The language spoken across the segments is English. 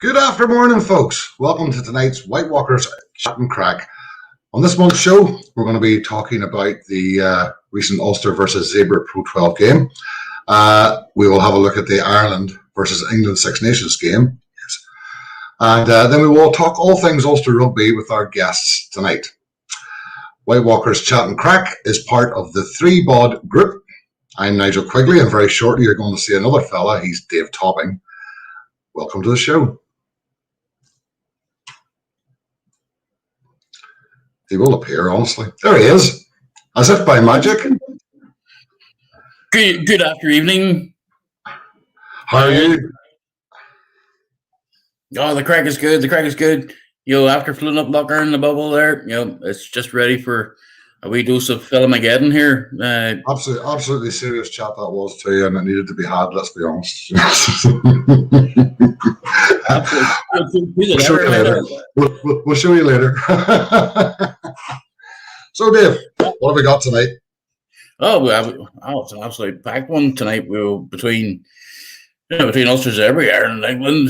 Good afternoon, folks. Welcome to tonight's WhiteWalkers Chat and Craic. On this month's show, we're going to be talking about the recent Ulster versus Zebra Pro 12 game. We will have a look at the Ireland versus England Six Nations game. Yes. And then we will talk all things Ulster Rugby with our guests tonight. WhiteWalkers Chat and Craic is part of the 3BOD group. I'm Nigel QUIGLEY, and very shortly you're going to see another fella. He's Dave Topping. Welcome to the show. He will appear, honestly. There he is, as if by magic. Good after evening. How are you? Oh, the Craic is good. The Craic is good. After filling up locker in the bubble there, it's just ready for a wee dose of Philamageddon here. Absolutely serious chat that was too, and it needed to be had. Let's be honest. We'll show you later. We'll show you later. So, Dave, what have we got tonight? It's an absolutely packed one tonight. Between Ulster Rugby, Ireland, and England,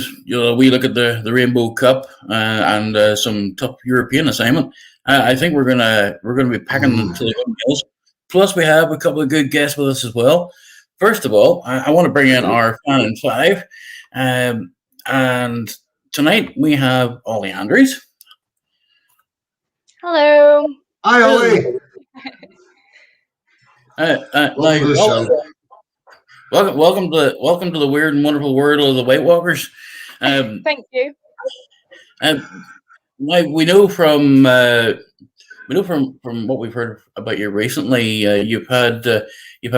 we look at the Rainbow Cup and some tough European assignment. I think we're gonna be packing to the meals. Plus, we have a couple of good guests with us as well. First of all, I want to bring in our fan in five, and tonight we have Ollie ANDREWS. Hello. Hi, Ollie. Welcome to the weird and wonderful world of the WhiteWalkers. Thank you. We know from what we've heard about you recently, you've had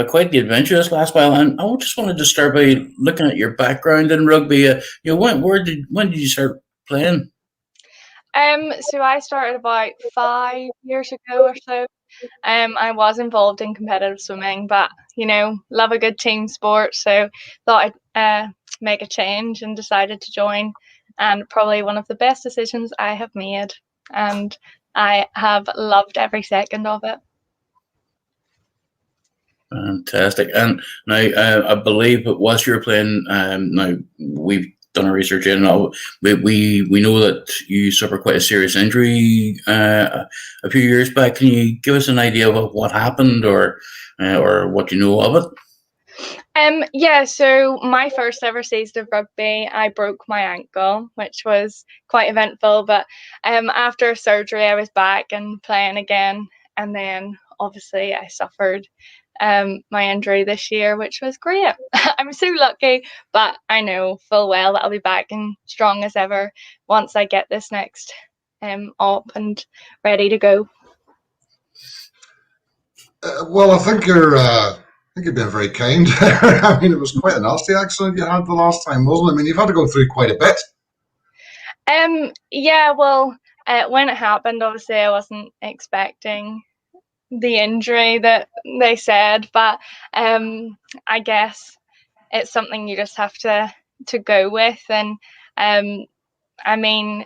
quite the adventure this last while, and I just wanted to start by looking at your background in rugby. When did you start playing? So I started about 5 years ago or so. I was involved in competitive swimming, but love a good team sport, so thought I'd make a change and decided to join. And probably one of the best decisions I have made, and I have loved every second of it. Fantastic. And now I believe it was you were playing. Now we've done our research in. We know that you suffered quite a serious injury a few years back. Can you give us an idea of what happened or what you know of it? So my first ever season of rugby, I broke my ankle, which was quite eventful. But after surgery, I was back and playing again, and then obviously I suffered my injury this year, which was great. I'm so lucky, but I know full well that I'll be back and strong as ever once I get this next op and ready to go. Well, I think you've been very kind. I mean, it was quite a nasty accident you had the last time, wasn't it? I mean, you've had to go through quite a bit. When it happened, obviously I wasn't expecting the injury that they said, but I guess it's something you just have to go with. And I mean,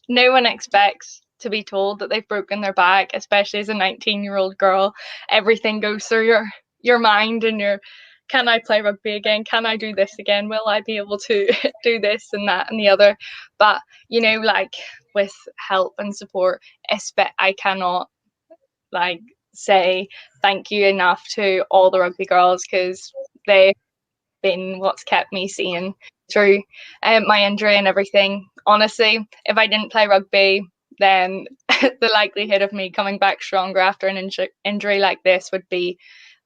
no one expects to be told that they've broken their back, especially as a 19-year-old girl. Everything goes through your mind, and can I play rugby again? Can I do this again? Will I be able to do this and that and the other? But with help and support, I cannot say thank you enough to all the rugby girls, because they've been what's kept me sane through my injury and everything. Honestly, if I didn't play rugby, then the likelihood of me coming back stronger after an injury like this would be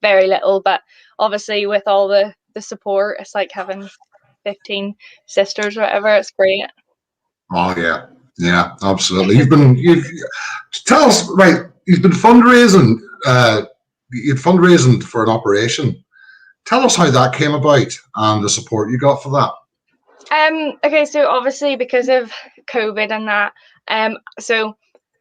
very little. But obviously with all the support, it's like having 15 sisters or whatever. It's great. Oh yeah, absolutely. You've tell us, right, you've been fundraising. You'd fundraising for an operation. Tell us how that came about and the support you got for that. Okay, so obviously because of COVID and that, so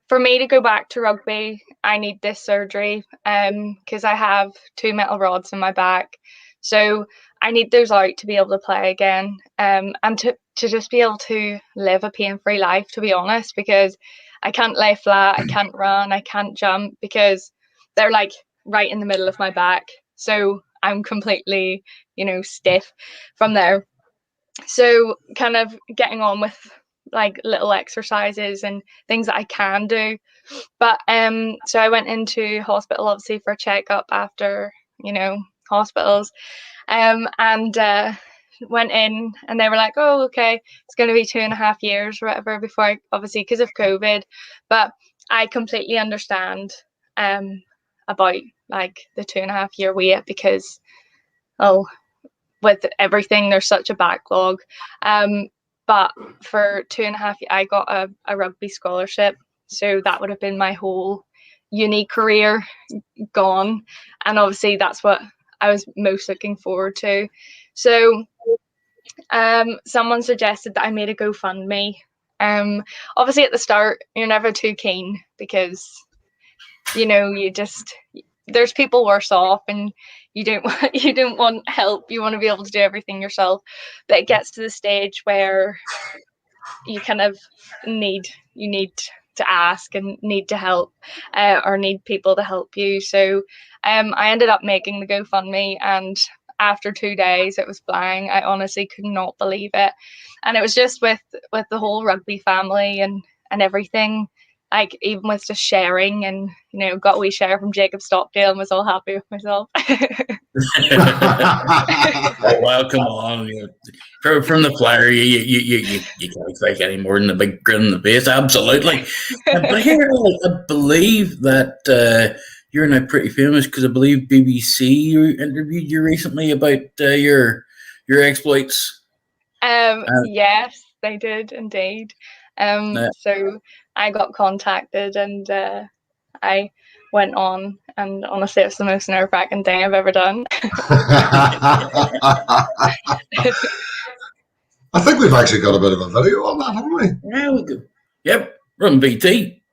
for me to go back to rugby, I need this surgery because I have 2 metal rods in my back. So I need those out to be able to play again, and to just be able to live a pain-free life, to be honest, because I can't lay flat, I can't run, I can't jump, because they're like right in the middle of my back. So I'm completely, stiff from there. So kind of getting on with like little exercises and things that I can do. But so I went into hospital obviously for a checkup after, hospitals. And went in and they were like, oh, okay, it's going to be 2.5 years or whatever before obviously because of COVID. But I completely understand about like the 2.5 year wait because, with everything, there's such a backlog. But for 2.5 years, I got a rugby scholarship. So that would have been my whole uni career gone. And obviously that's what I was most looking forward to. So someone suggested that I made a GoFundMe. Obviously at the start, you're never too keen because, there's people worse off and you don't want help. You want to be able to do everything yourself. But it gets to the stage where you kind of need to ask and need to help or need people to help you. So I ended up making the GoFundMe, and after 2 days it was flying. I honestly could not believe it. And it was just with the whole rugby family and everything, like even with just sharing, and got a wee share from Jacob Stockdale and was all happy with myself. Oh, well, come on. From the flyer, you can't expect any more than a big grin on the face. Absolutely. But here, I believe that you're now pretty famous because I believe BBC interviewed you recently about your exploits. Yes, they did indeed. So I got contacted and I went on, and honestly, it's the most nerve-wracking thing I've ever done. I think we've actually got a bit of a video on that, haven't we? Yeah, we do. Yep, from BT.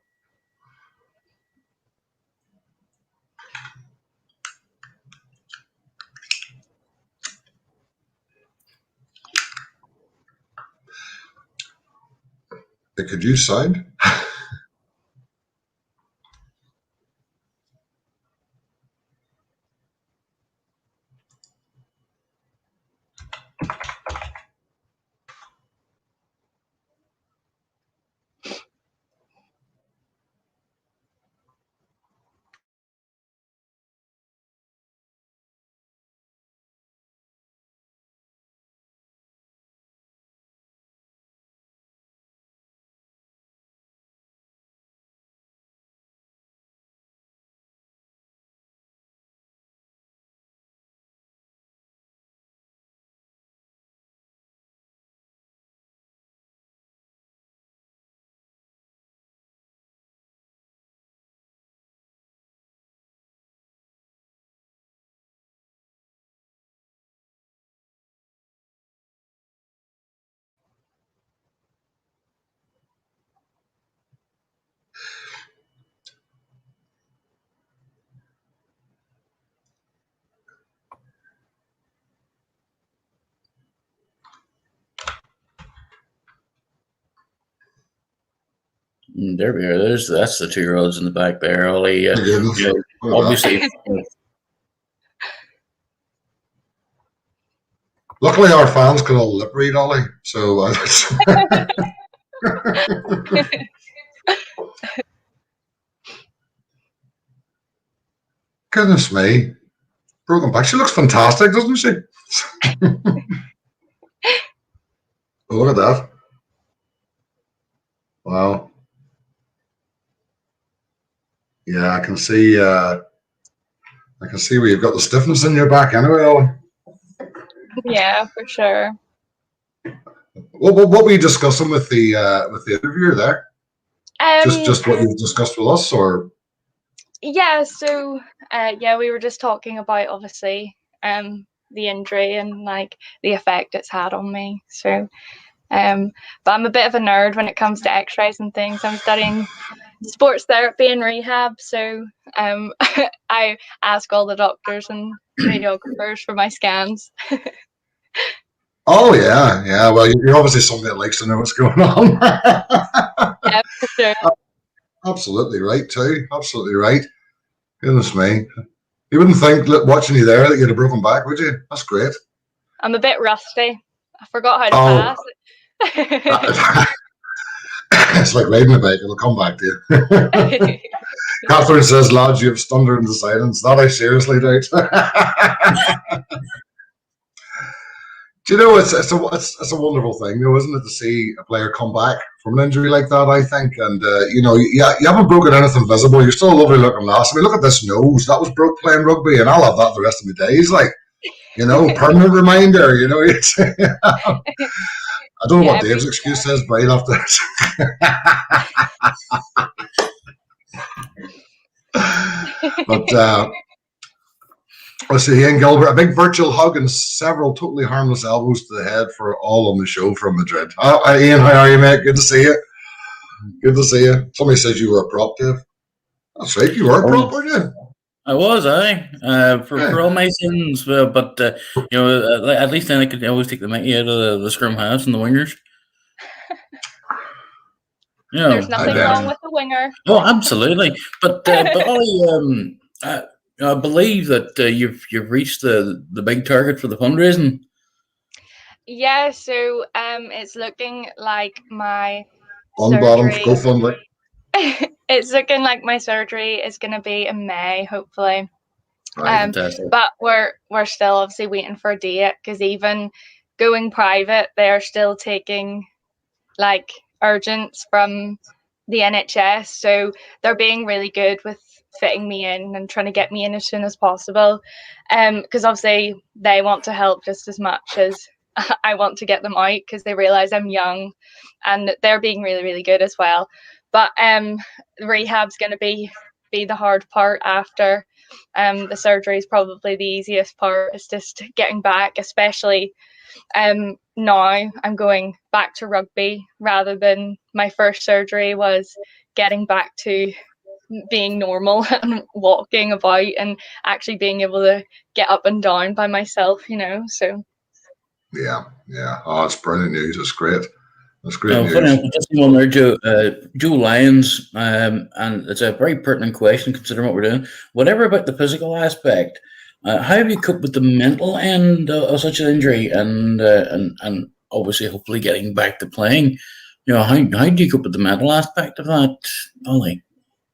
It could use sound. There we are. That's the 2-year-olds in the back there, Ollie. Obviously. Luckily, our fans can all lip read, Ollie. So. Goodness me. Broken back. She looks fantastic, doesn't she? Oh, look at that. Wow. Yeah, I can see where you've got the stiffness in your back anyway, Ollie. Yeah, for sure. What were you discussing with the interviewer there? Just what you've discussed with us, or? Yeah, so we were just talking about obviously the injury and like the effect it's had on me. So but I'm a bit of a nerd when it comes to x-rays and things. I'm studying sports therapy and rehab, so I ask all the doctors and radiographers for my scans. Oh yeah. Well, you're obviously somebody that likes to know what's going on. Yeah, for sure. Absolutely right too. Absolutely right. Goodness me. You wouldn't think watching you there that you had a broken back, would you? That's great. I'm a bit rusty. I forgot how to Oh. pass. It's like riding a bike, it'll come back to you. Catherine says, lads, you've stunned her into silence. That I seriously doubt. Do you know, it's a wonderful thing, though, isn't it, to see a player come back from an injury like that, I think. And, you know, you haven't broken anything visible. You're still a lovely looking lass. I mean, look at this nose. That was broke playing rugby, and I'll have that the rest of my days. Like, you know, permanent reminder, you know. It's, I don't know what Dave's excuse is, but he'll have to. But, let's see, Ian Gilbert, a big virtual hug and several totally harmless elbows to the head for all on the show from Madrid. Ian, how are you, mate? Good to see you. Good to see you. Somebody says you were a prop, Dave. That's right, you were a prop, weren't you? I was, for all my sins, but you know, at least then I could always take the mickey out of the scrum halves and the wingers. You know, there's nothing wrong with the winger. Oh, absolutely. But Ollie, I believe that you've reached the big target for the fundraising. Yeah, so it's looking like my on bottom, go funding. It's looking like my surgery is going to be in May, hopefully. Right, but we're still obviously waiting for a date, because even going private, they're still taking like urgents from the NHS, so they're being really good with fitting me in and trying to get me in as soon as possible, because obviously they want to help just as much as I want to get them out, because they realize I'm young, and they're being really, really good as well. But rehab's going to be the hard part after. The surgery is probably the easiest part. It's just getting back, especially now I'm going back to rugby, rather than my first surgery was getting back to being normal and walking about and actually being able to get up and down by myself, you know. So yeah. Oh, it's brilliant news. It's great. That's great news. Funny, just one there, Joe Lyons, and it's a very pertinent question considering what we're doing. Whatever about the physical aspect, how have you coped with the mental end of such an injury, and obviously hopefully getting back to playing? You know, how do you cope with the mental aspect of that, Ollie?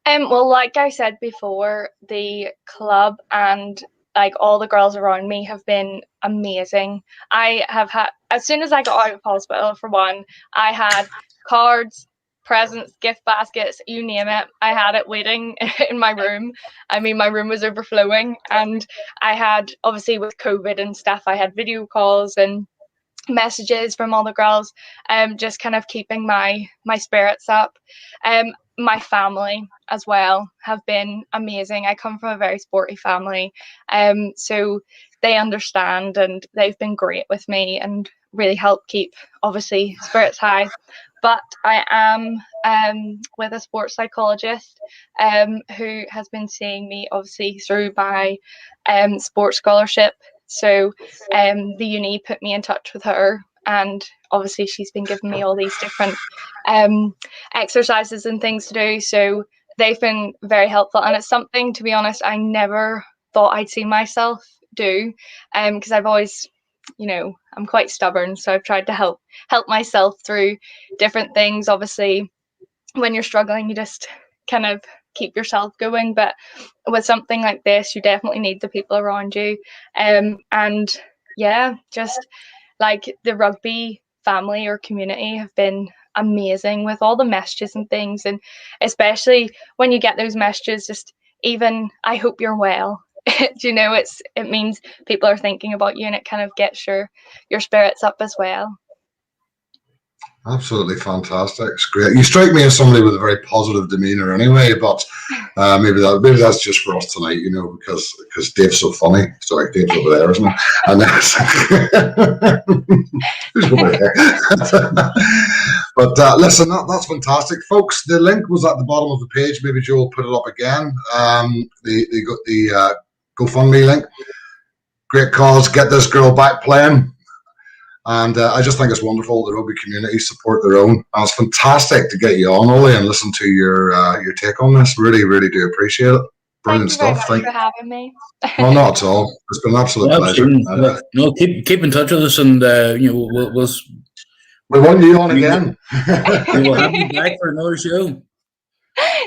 Well, like I said before, the club and like all the girls around me have been amazing. I have had, as soon as I got out of hospital, for one, I had cards, presents, gift baskets, you name it. I had it waiting in my room. I mean, my room was overflowing, and I had, obviously with COVID and stuff, I had video calls and messages from all the girls, just kind of keeping my spirits up. My family as well have been amazing. I come from a very sporty family, so they understand, and they've been great with me and really helped keep, obviously, spirits high. But I am with a sports psychologist who has been seeing me, obviously, through my sports scholarship. So the uni put me in touch with her, and obviously she's been giving me all these different exercises and things to do. So they've been very helpful, and it's something, to be honest, I never thought I'd see myself do, because I've always, you know, I'm quite stubborn, so I've tried to help myself through different things. Obviously, when you're struggling, you just kind of keep yourself going, but with something like this, you definitely need the people around you. And yeah, just like the rugby family or community have been amazing with all the messages and things, and especially when you get those messages, just even I hope you're well. You know, it means people are thinking about you, and it kind of gets your spirits up as well. Absolutely fantastic. It's great. You strike me as somebody with a very positive demeanour anyway, but maybe that's just for us tonight, you know, because Dave's so funny. Sorry, Dave's over there, isn't he? And who's over there? But listen, that's fantastic, folks. The link was at the bottom of the page. Maybe Joe will put it up again. The GoFundMe link. Great cause. Get this girl back playing. And I just think it's wonderful the rugby community support their own. And it's fantastic to get you on, Ollie, and listen to your take on this. Really, really do appreciate it. Brilliant Thank you very stuff. much for having me. Well, not at all. It's been an absolute pleasure. No, keep in touch with us, and we'll we want you on again. We will have you back for another show.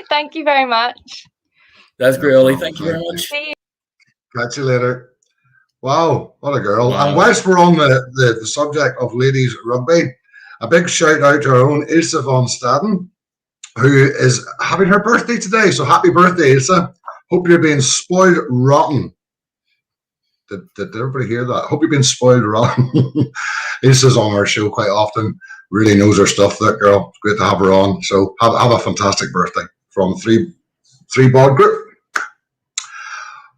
Thank you very much. That's great, Ollie. Thank you very much. See you. Catch you later. Wow, what a girl. Wow. And whilst we're on the subject of ladies rugby, a big shout out to our own Ilse von Staden, who is having her birthday today. So happy birthday, Ilse. Hope you're being spoiled rotten. Did everybody hear that? Hope you've been spoiled rotten. Ilse's on our show quite often. Really knows her stuff, that girl. It's great to have her on. So have a fantastic birthday from three bod group.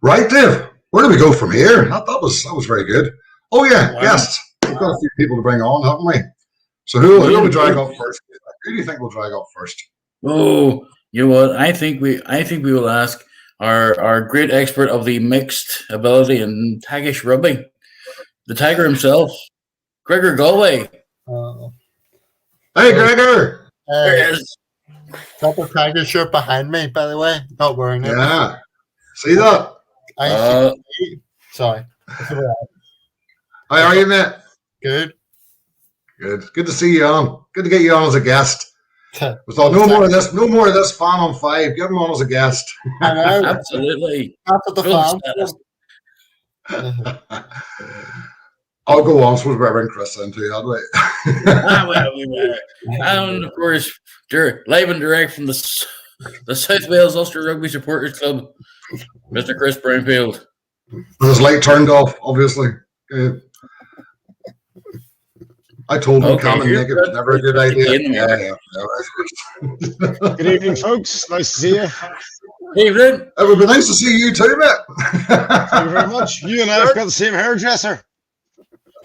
Right, Dave. Where do we go from here? That was very good. Oh yeah, wow. Guests. We've got a few people to bring on, haven't we? So who will we drag up first? Who do you think we'll drag up first? Oh, you know what? I think we will ask our great expert of the mixed ability in Taggish rugby, the Tiger himself, Gregor GALWAY. Hey, Gregor. There he is. Got the Tiger shirt behind me, by the way. Not wearing it. Yeah. See that? Sorry. How are you, mate? Good. Good to see you on. Good to get you on as a guest. We thought no more of this fan on 5. Get him on as a guest. I know. Absolutely. After the fan. I'll go on. Suppose we're bring Chris in too, hadn't we? And of course, live and direct from the South Wales Ulster Rugby Supporters Club, Mr. Chris BROWNFIELD. With his light turned off, obviously. I told him coming naked was never a good idea. Yeah. Good evening, folks. Nice to see you. Evening. It would be nice to see you too, mate. Thank you very much. You and I have got the same hairdresser.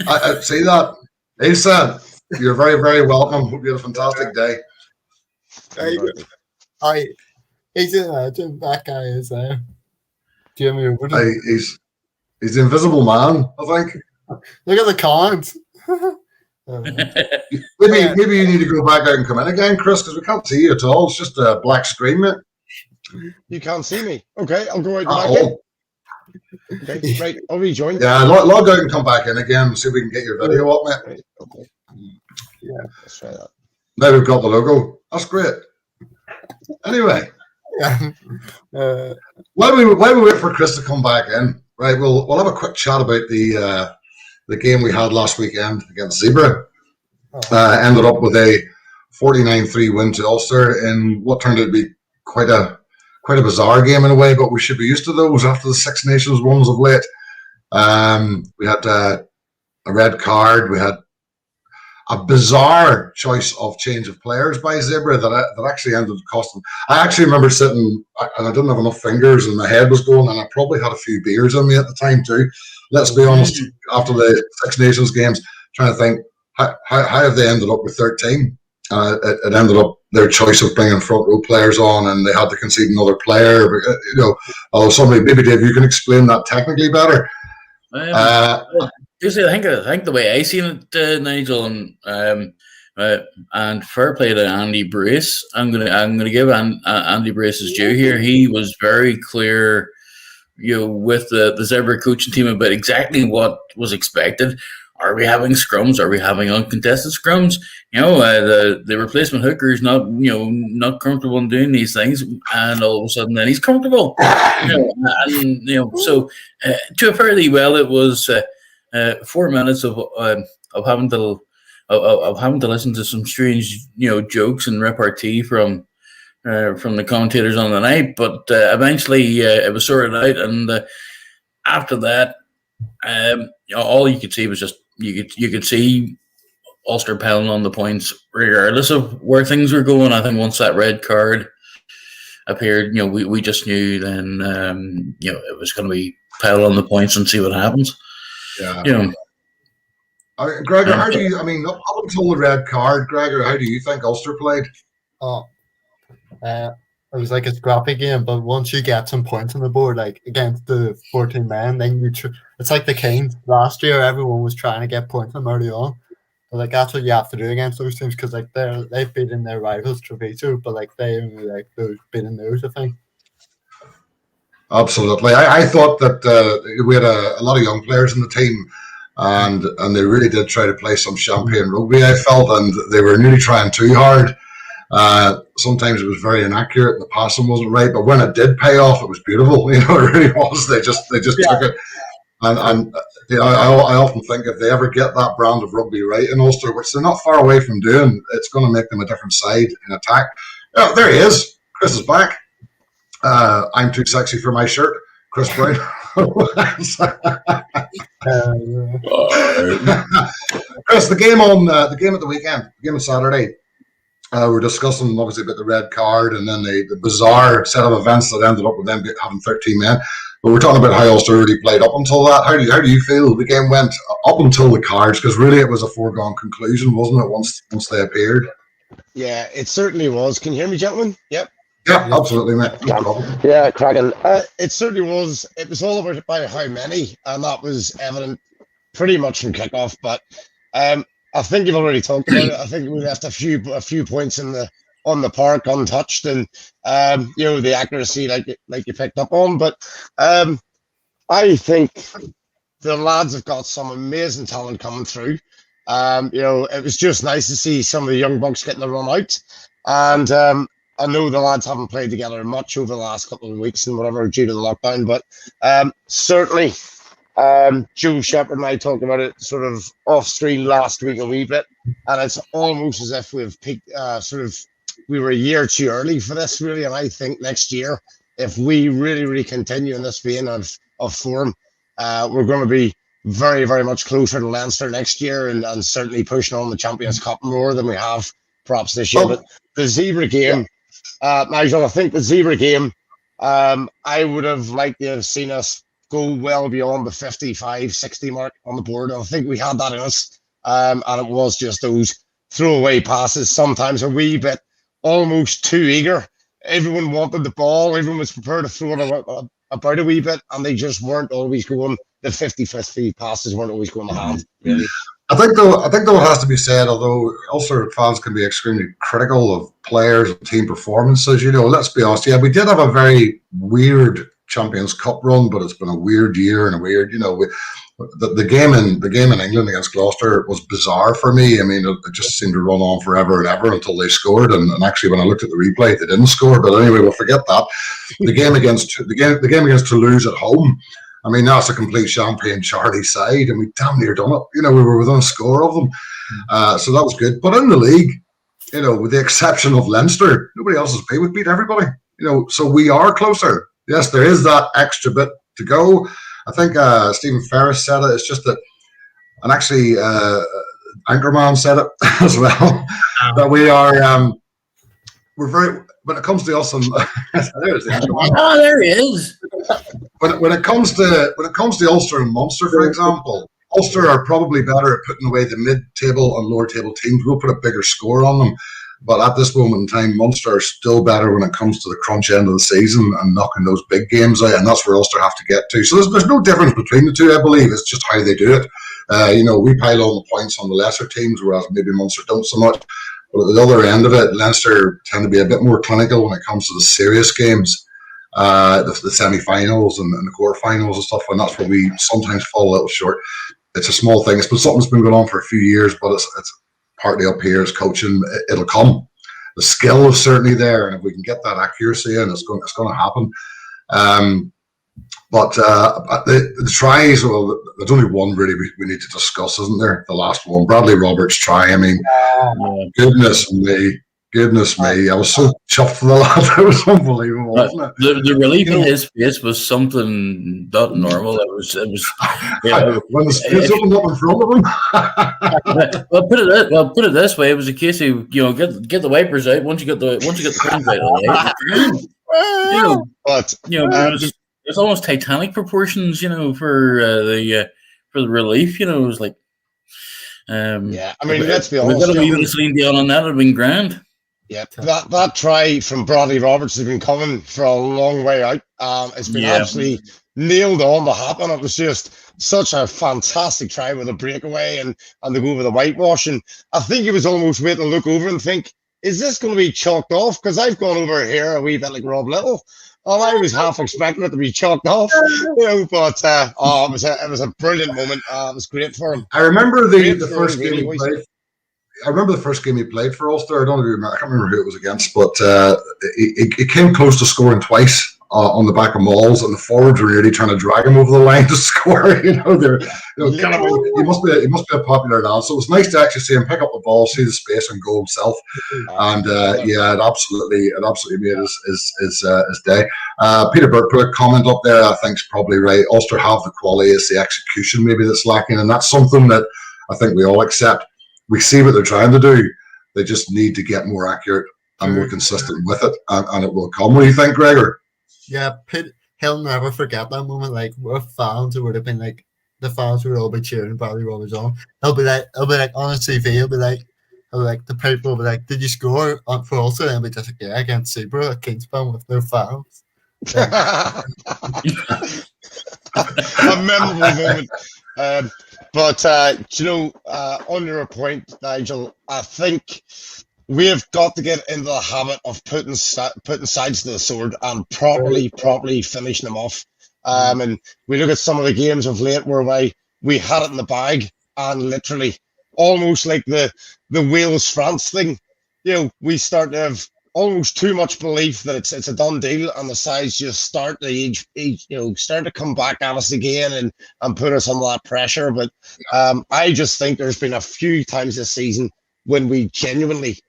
I see that. Asa, you're very, very welcome. Hope you have a fantastic day. That guy is Jimmy over. He's the invisible man, I think. Look at the comments. Maybe you need to go back out and come in again, Chris, because we can't see you at all. It's just a black screen, mate. You can't see me. Okay, I'll go out and back in. Okay, right. I'll rejoin. Yeah, log out and come back in again and see if we can get your video up, mate. Right, okay. Yeah, let's try that. Now we've got the logo. That's great. Anyway, while we wait for Chris to come back in, right? We'll have a quick chat about the game we had last weekend against Zebra. Ended up with a 49-3 win to Ulster in what turned out to be quite a bizarre game in a way, but we should be used to those after the Six Nations ones of late. We had a red card. We had a bizarre choice of change of players by Zebra that actually ended up costing. I actually remember sitting and I didn't have enough fingers and my head was going, and I probably had a few beers on me at the time too. Let's be honest, after the Six Nations games, trying to think, how have they ended up with 13? It ended up their choice of bringing front row players on, and they had to concede another player. Although maybe Dave, you can explain that technically better. I think the way I seen it, Nigel, and fair play to Andy Brace. I'm gonna give Andy Brace his due here. He was very clear, with the Zebra coaching team about exactly what was expected. Are we having scrums? Are we having uncontested scrums? The replacement hooker is not comfortable in doing these things, and all of a sudden then he's comfortable. So to a fairly well, it was 4 minutes of having to listen to some strange jokes and repartee from the commentators on the night, but eventually it was sorted out, and after that, all you could see was just you could see Ulster piling on the points regardless of where things were going. I think once that red card appeared, we just knew then it was going to be pile on the points and see what happens. Yeah. Gregor, how do you? Up until the red card, Gregor, how do you think Ulster played? It was like a scrappy game, but once you get some points on the board, like against the 14 men, then it's like the Kings last year. Everyone was trying to get points from early on, but that's what you have to do against those teams, because they've beaten their rivals Treviso, but they only those beating those, I think. Absolutely. I thought that we had a lot of young players in the team, and they really did try to play some champagne rugby, I felt, and they were nearly trying too hard. Sometimes it was very inaccurate, the passing wasn't right, but when it did pay off, it was beautiful. It really was. They just took it. And I often think if they ever get that brand of rugby right in Ulster, which they're not far away from doing, it's going to make them a different side in attack. Oh, there he is. Chris is back. I'm too sexy for my shirt. Chris Brown. Chris, the game at the weekend, the game on Saturday. We're discussing obviously about the red card and then the bizarre set of events that ended up with them having 13 men. But we're talking about how Ulster really played up until that. How do you feel the game went up until the cards? Because really it was a foregone conclusion, wasn't it? Once they appeared. Yeah, it certainly was. Can you hear me, gentlemen? Yep. Yeah, absolutely, mate. No problem. Yeah, cracking. It certainly was. It was all about how many, and that was evident pretty much from kickoff. But I think you've already talked about it. I think we left a few points on the park untouched, and the accuracy like you picked up on. But I think the lads have got some amazing talent coming through. It was just nice to see some of the young bucks getting the run out, and I know the lads haven't played together much over the last couple of weeks and whatever due to the lockdown, but certainly Joe Shepherd and I talked about it sort of off screen last week a wee bit, and it's almost as if we've peaked, we were a year too early for this really, and I think next year, if we really continue in this vein of form, we're going to be very, very much closer to Leinster next year, and certainly pushing on the Champions Cup more than we have perhaps this year. But the Zebra game, Nigel, I think the Zebra game, I would have liked to have seen us go well beyond the 55-60 mark on the board. I think we had that in us, and it was just those throwaway passes, sometimes a wee bit almost too eager. Everyone wanted the ball, everyone was prepared to throw it about a wee bit, and they just weren't always going. The 50-50 passes weren't always going to hand, really. I think though it has to be said, although Ulster fans can be extremely critical of players and team performances, let's be honest. Yeah, we did have a very weird Champions Cup run, but it's been a weird year and a weird, the game in England against Gloucester was bizarre for me. I mean, it just seemed to run on forever and ever until they scored. And actually, when I looked at the replay, they didn't score. But anyway, we'll forget that. The game against Toulouse at home. I mean, that's a complete champagne Charlie side, and we damn near done it. We were within a score of them, so that was good. But in the league, with the exception of Leinster, nobody else has beat. We beat everybody. So we are closer. Yes, there is that extra bit to go. I think Stephen Ferris said it. It's just that, and actually Anchorman said it as well, that we are. We're very. When it comes to us, and there's the Anchorman. Oh, there he is. When it comes to Ulster and Munster, for example, Ulster are probably better at putting away the mid-table and lower-table teams. We'll put a bigger score on them. But at this moment in time, Munster are still better when it comes to the crunch end of the season and knocking those big games out, and that's where Ulster have to get to. So there's no difference between the two, I believe. It's just how they do it. We pile on the points on the lesser teams, whereas maybe Munster don't so much. But at the other end of it, Leinster tend to be a bit more clinical when it comes to the serious games, the semi-finals and the quarter-finals and stuff, and that's where we sometimes fall a little short. It's a small thing. It's been something that's been going on for a few years, but it's partly up here. It's coaching. It'll come. The skill is certainly there, and if we can get that accuracy in, it's going to happen. But the tries, well, there's only one really we need to discuss, isn't there? The last one, Bradley Roberts' try. I mean, goodness me. I was so chuffed for the lad. It was unbelievable, wasn't it? The relief in his face was something not normal. It was when the space opened up in front of him. Well, put it this way: it was a case of get the wipers out once you get the things out. It's almost Titanic proportions, for the relief. It was like, I mean, let's be honest. We've got to be Celine Dion on that. It'd been grand. Yeah, that try from Bradley Roberts has been coming for a long way out. It's been absolutely nailed on to happen. It was just such a fantastic try with a breakaway and the go with a whitewash. And I think he was almost waiting to look over and think, is this going to be chalked off? Because I've gone over here a wee bit like Rob Little, and I was half expecting it to be chalked off, but it was a brilliant moment. It was great for him. I remember the first game he played. I remember the first game he played for Ulster. I don't remember. I can't remember who it was against, but he came close to scoring twice on the back of mauls, and the forwards were really trying to drag him over the line to score. He must be a popular lad. So it was nice to actually see him pick up the ball, see the space, and go himself. And it absolutely made his day. Peter Burke put a comment up there. I think is probably right. Ulster have the quality, it's the execution maybe that's lacking, and that's something that I think we all accept. We see what they're trying to do. They just need to get more accurate and more consistent with it, and it will come. What do you think, Gregor? Yeah, he'll never forget that moment. Like, we're fans, it would have been like the fans would all be cheering Barry Roberts on. He'll be like on his TV. He'll be like the people will be like, "Did you score for Ulster?" And he'll be just like, "Yeah, against Zebra at Kingspan with their fans." A memorable moment. But on your point, Nigel, I think we have got to get into the habit of putting sides to the sword and properly finishing them off. And we look at some of the games of late where we had it in the bag, and literally almost like the Wales-France thing, we start to have almost too much belief that it's a done deal, and the sides just start to start to come back at us again and put us under that pressure. But I just think there's been a few times this season when we genuinely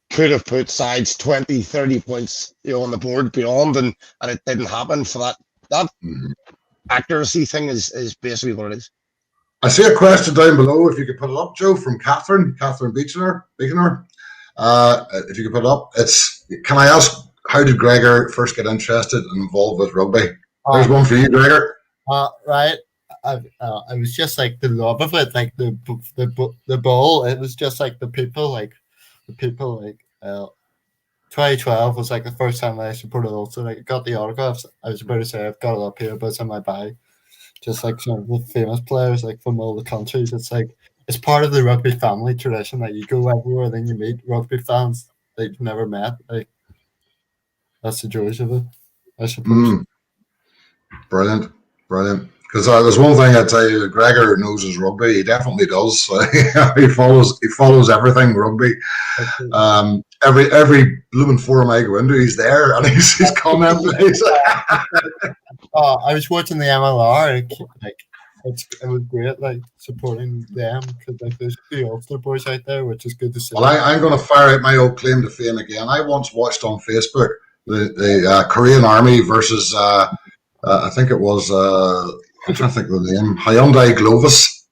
could have put sides 20, 30 points on the board beyond, and it didn't happen. For that accuracy thing is basically what it is. I see a question down below. If you could put it up, Joe, from Catherine Beachener. If you could put it up, can I ask, how did Gregor first get interested and involved with rugby? There's one for you, Gregor. Right. I was just like the love of it, like the ball. It was just like the people. 2012 was like the first time I supported Ulster. Like, I got the autographs. I was about to say I've got it up here, but it's in my bag. Just like some of the famous players, like from all the countries. It's like, it's part of the rugby family tradition that you go everywhere, then you meet rugby fans that you've never met. Like, that's the joys of it, I suppose. Brilliant. Because there's one thing I'd tell you: Gregor knows his rugby. He definitely does. He follows everything rugby. Every blooming forum I go into, he's there and he's commenting. I was watching the MLR. It was great, like, supporting them, because like there's a few Ulster boys out there, which is good to see. Well, I'm going to fire out my old claim to fame again. I once watched on Facebook the Korean Army versus I think it was I'm trying to think of the name, Hyundai Glovis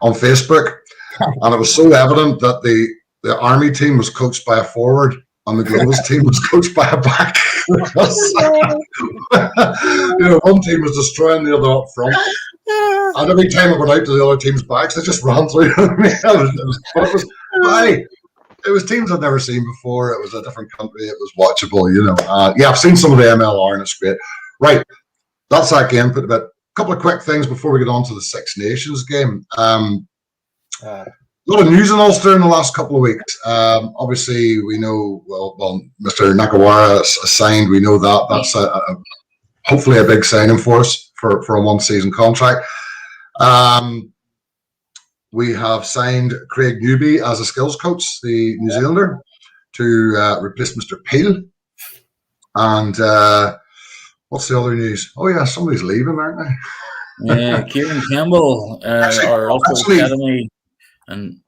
on Facebook, and it was so evident that the Army team was coached by a forward and the Glovis team was coached by a back. One team was destroying the other up front, and every time it went out to the other team's backs, they just ran through. It was teams I'd never seen before. It was a different country. It was watchable, I've seen some of the MLR, and it's great. Right, that's that game. But a couple of quick things before we get on to the Six Nations game. A lot of news in Ulster in the last couple of weeks. Obviously, we know, well, Mr. Nakawara signed. We know that. That's hopefully a big signing for us for a one-season contract. We have signed Craig Newby as a skills coach, the New Zealander, to replace Mr. Peel. And what's the other news? Oh, yeah, somebody's leaving, aren't they? Yeah, Kieran Campbell, our Ulster Academy. And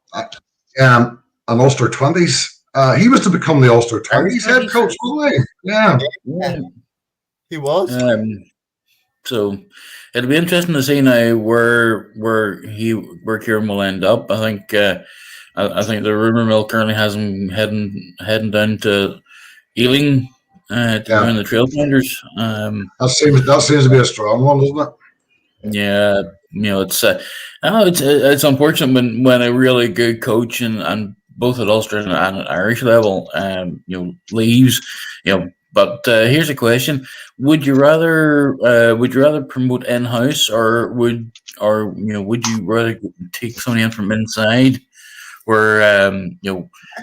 Ulster 20s. He was to become the Ulster 20s head coach, wasn't he? Yeah. He was. So it'll be interesting to see now where Kieran will end up. I think the rumor mill currently has him heading down to Ealing to join the Trailblazers. That seems to be a strong one, doesn't it? Yeah, it's unfortunate when a really good coach and both at Ulster and at Irish level leaves. But here's a question: would you rather promote in-house, or would you rather take somebody in from inside, where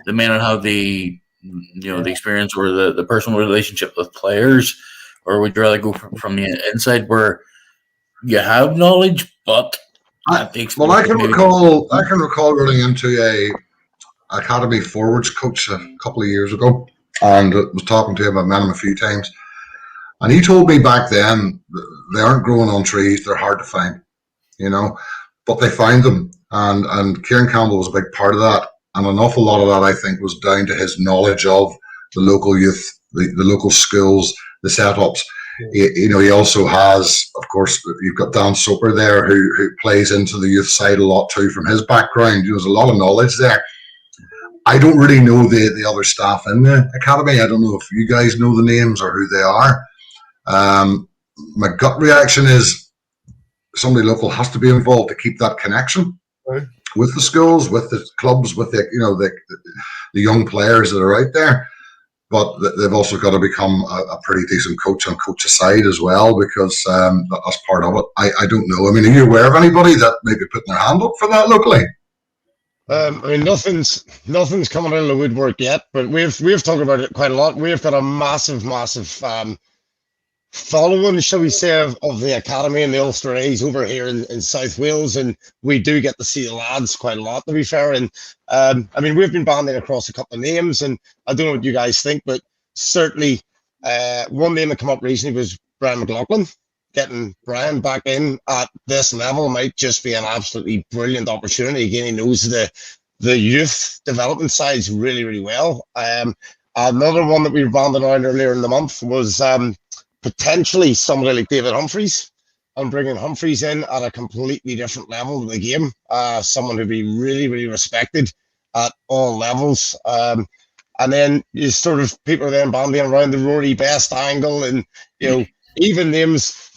they may not have the the experience or the personal relationship with players, or would you rather go from the inside where you have knowledge, but I can recall running into a academy forwards coach a couple of years ago, and was talking to him. I met him a few times, and he told me back then they aren't growing on trees; they're hard to find, but they find them, and Kieran Campbell was a big part of that, and an awful lot of that I think was down to his knowledge of the local youth, the local schools, the setups. He also has, of course, you've got Dan Soper there who plays into the youth side a lot too from his background. There's a lot of knowledge there. I don't really know the other staff in the academy. I don't know if you guys know the names or who they are. My gut reaction is somebody local has to be involved to keep that connection with the schools, with the clubs, with the young players that are out there. But they've also got to become a pretty decent coach on coach side as well, because that's part of it. I don't know. I mean, are you aware of anybody that may be putting their hand up for that locally? I mean, nothing's coming out of the woodwork yet, but we've talked about it quite a lot. We've got a massive following, shall we say, of the academy and the Ulster A's over here in South Wales, and we do get to see the lads quite a lot, to be fair. And I mean, we've been banding across a couple of names, and I don't know what you guys think, but certainly one name that came up recently was Brian McLaughlin. Getting Brian back in at this level might just be an absolutely brilliant opportunity. Again, he knows the youth development sides really, really well. Another one that we banded around earlier in the month was potentially somebody like David Humphreys, and bringing Humphreys in at a completely different level of the game. Someone who'd be really, really respected at all levels. And then you sort of people are then banding around the Rory Best angle, and even names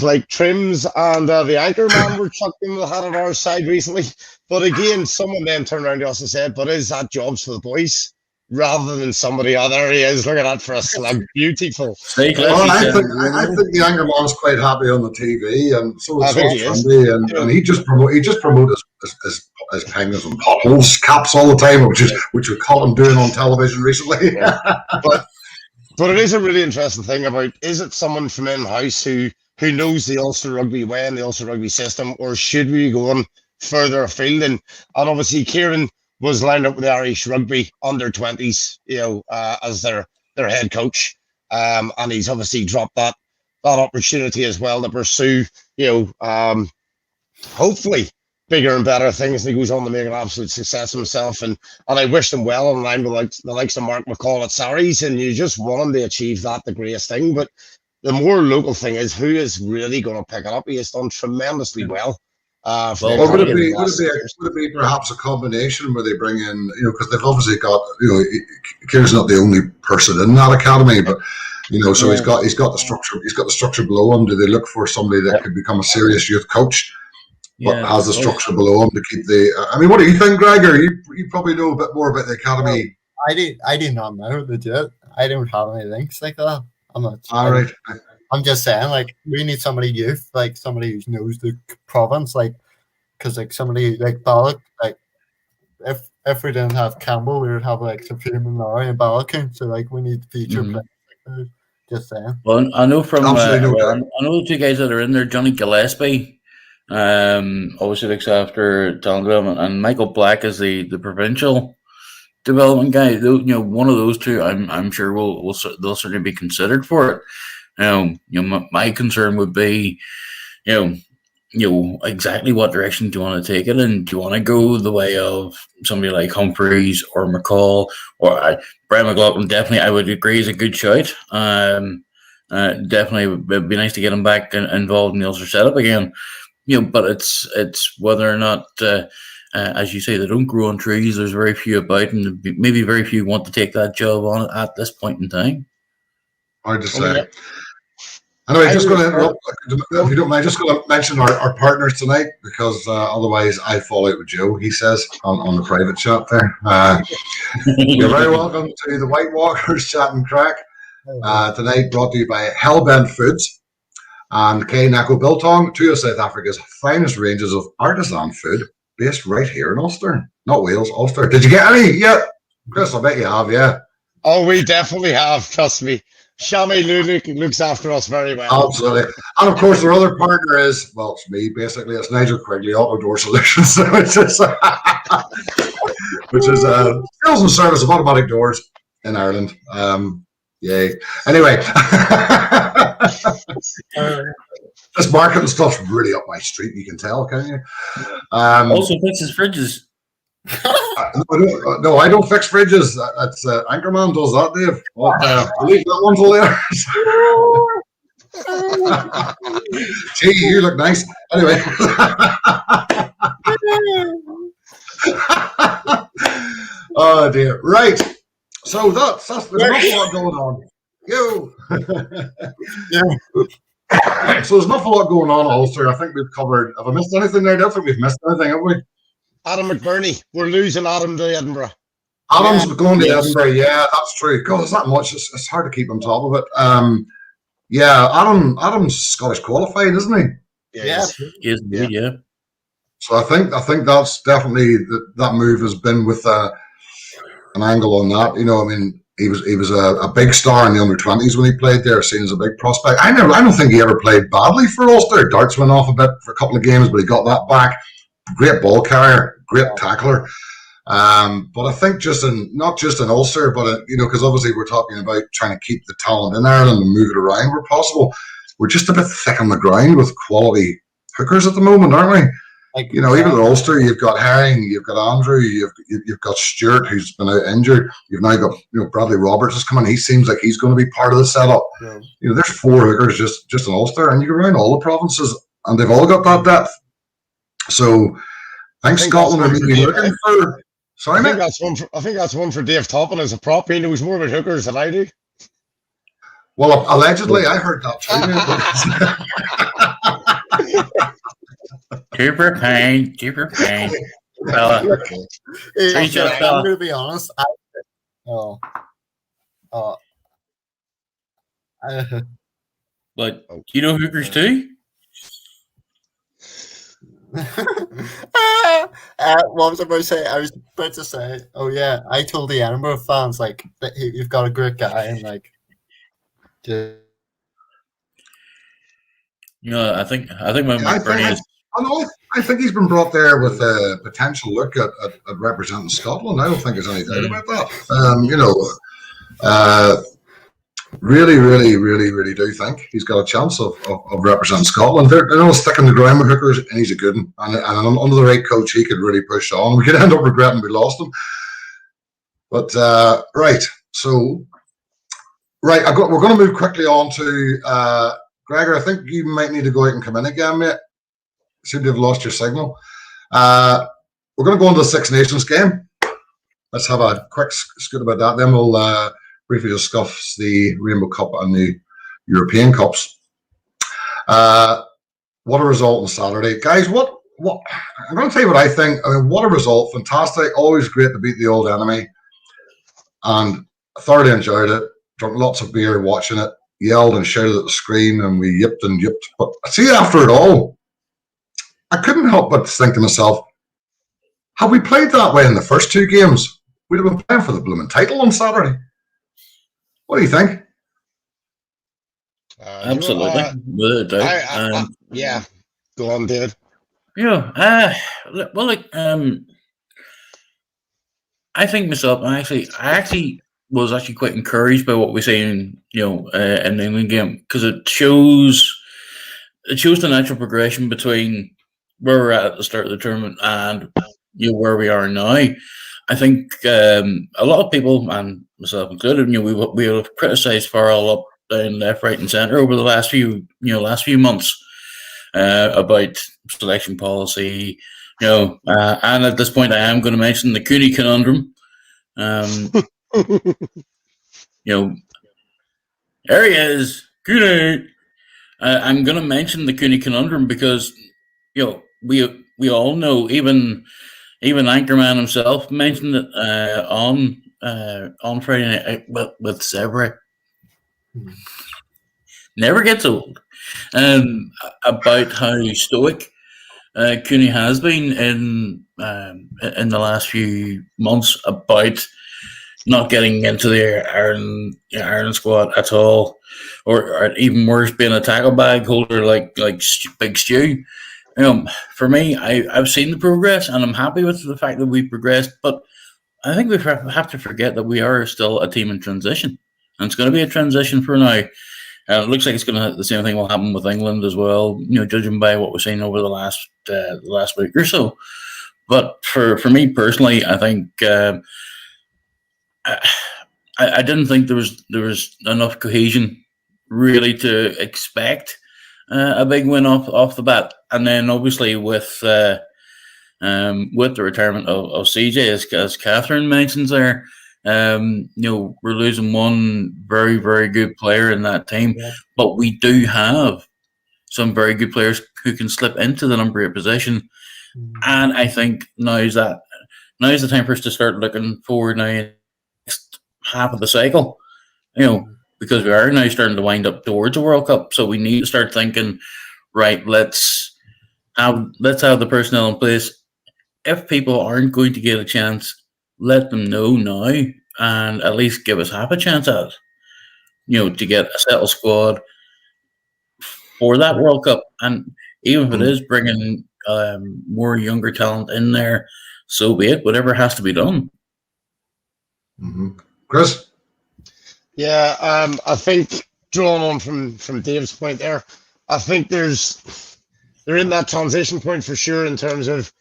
like Trims and the anchor man were chucked in the hat at our side recently. But again, someone then turned around to us and said, "But is that jobs for the boys?" Rather than somebody, there he is, look at that for a slug, beautiful. I think the anger man's quite happy on the TV, and so is Sunday, and he just promotes his penguins and potholes caps all the time, which we caught him doing on television recently. But it is a really interesting thing about, is it someone from in-house who knows the Ulster Rugby way and the Ulster Rugby system, or should we be going further afield? And obviously Kieran was lined up with the Irish Rugby under-20s, as their head coach. And he's obviously dropped that opportunity as well to pursue, hopefully bigger and better things. And he goes on to make an absolute success of himself. And I wish him well in line with the likes of Mark McCall at Sarries. And you just want him to achieve that, the greatest thing. But the more local thing is, who is really going to pick it up? He has done tremendously well. Would it be perhaps a combination where they bring in, because they've obviously got, Kieran's not the only person in that academy, but so he's got the structure below him. Do they look for somebody that could become a serious youth coach, but has the structure below him to keep the? I mean, what do you think, Gregor? You probably know a bit more about the academy. I did not know legit. I don't have any links like that. I'm not. All right. I'm just saying, like, we need somebody youth, like somebody who knows the province, like, because like somebody like Ballock, like, if we didn't have Campbell, we would have like Sophia Mallory and Ballock, so like we need future players like those. Just saying. Well, I know from I know the two guys that are in there, Johnny Gillespie, obviously looks after talent development, and Michael Black is the provincial development guy. One of those two, I'm sure they'll certainly be considered for it. My concern would be, exactly what direction do you want to take it in? Do you want to go the way of somebody like Humphreys or McCall or Brian McLaughlin? Definitely, I would agree, is a good shout. Definitely, it'd be nice to get him back involved in the Ulster setup again. But it's whether or not, as you say, they don't grow on trees. There's very few about, and maybe very few want to take that job on at this point in time. Hard to say. Anyway, if you don't mind, just going to mention our partners tonight, because otherwise I fall out with Joe, he says, on the private chat there. You're very welcome to the WhiteWalkers chat and crack. Tonight brought to you by Hellbent Foods and K Nako Biltong, two of South Africa's finest ranges of artisan food, based right here in Ulster. not Wales, Ulster. Did you get any? Yeah, Chris, I bet you have. Yeah. Oh, we definitely have. Trust me. Shami looks after us very well. Absolutely. And of course, their other partner is, well, it's me, basically. It's Nigel QUIGLEY, Auto Door Solutions, which is sales and service of automatic doors in Ireland. Yay. Anyway, this marketing stuff's really up my street, you can tell, can't you? Also fixes fridges. No, I don't fix fridges. That's Anchorman does that, Dave. Leave that one till later. Gee, you look nice. Anyway. Oh dear. Right. So there's an awful lot going on. So there's an awful lot going on, Ulster. I think we've covered. Have I missed anything there? I don't think we've missed anything, have we? Adam McBurney. We're losing Adam to Edinburgh. Adam's going to Edinburgh. Yeah, that's true. God, there's that much. It's hard to keep on top of it. Yeah, Adam's Scottish qualified, isn't he? Yeah. Yeah. So I think that's definitely that move has been with an angle on that. You know, I mean, he was a big star in the under-20s when he played there, seen as a big prospect. I don't think he ever played badly for Ulster. Darts went off a bit for a couple of games, but he got that back. Great ball carrier, great tackler. But I think not just in Ulster, but because obviously we're talking about trying to keep the talent in Ireland and move it around where possible. We're just a bit thick on the ground with quality hookers at the moment, aren't we? Even at Ulster, you've got Herring, you've got Andrew, you've got Stewart, who's been out injured. You've now got Bradley Roberts is coming. He seems like he's going to be part of the setup. Yeah. There's 4 hookers just in Ulster, and you go around all the provinces, and they've all got that depth. So I think Scotland are maybe looking for. Sorry, mate. I think that's one for Dave Toppin as a prop. He knows more about hookers than I do. Well, allegedly, I heard that too. Super pain. Fella. I'm going to be honest. But you know hookers too? What was I about to say? I was about to say, oh yeah, I told the Edinburgh fans that you've got a great guy and I think when McBurney is. I think he's been brought there with a potential look at representing Scotland. I don't think there's any doubt about that. Really, really, really, really do think he's got a chance of representing Scotland. They're sticking the ground with hookers, and he's a good one. And under the right coach, he could really push on. We could end up regretting we lost him. But right, we're going to move quickly on to Gregor. I think you might need to go out and come in again, mate. Seem to have lost your signal. We're going to go into the Six Nations game. Let's have a quick scoot about that. Then we'll briefly discuss the Rainbow Cup and the European Cups. What a result on Saturday. Guys, what I'm going to tell you what I think. I mean, what a result. Fantastic. Always great to beat the old enemy. And I thoroughly enjoyed it. Drunk lots of beer watching it. Yelled and shouted at the screen, and we yipped and yipped. But see, after it all, I couldn't help but think to myself, had we played that way in the first 2 games, we'd have been playing for the blooming title on Saturday. What do you think? Absolutely. Yeah. Go on, David. Yeah. I think myself, I actually was quite encouraged by what we seen, in the England game, because it shows the natural progression between where we're at the start of the tournament and where we are now. I think a lot of people, and myself included, we have criticised Farrell up down left, right, and centre over the last few months about selection policy, and at this point, I am going to mention the Cooney conundrum. There he is, Cooney. I'm going to mention the Cooney conundrum because we all know, even Anchorman himself mentioned it on Friday night with Zebra. Never gets old. About how stoic Cooney has been in the last few months about not getting into the Ireland squad at all, or even worse, being a tackle bag holder like Big Stew. For me, I've seen the progress, and I'm happy with the fact that we've progressed. But I think we have to forget that we are still a team in transition, and it's going to be a transition for now. And it looks like the same thing will happen with England as well. Judging by what we've seen over the last week or so. But for me personally, I think I didn't think there was enough cohesion really to expect a big win off the bat. And then obviously with the retirement of CJ, as Catherine mentions there. We're losing one very, very good player in that team, but we do have some very good players who can slip into the number 8 position. And I think now's the time for us to start looking forward now next half of the cycle, because we are now starting to wind up towards a World Cup. So we need to start thinking, right, let's have the personnel in place. If people aren't going to get a chance, let them know now and at least give us half a chance at it, to get a settled squad for that World Cup. And even if it is bringing more younger talent in there, so be it. Whatever has to be done. Chris? Yeah, I think drawing on from Dave's point there, I think they're in that transition point for sure in terms of,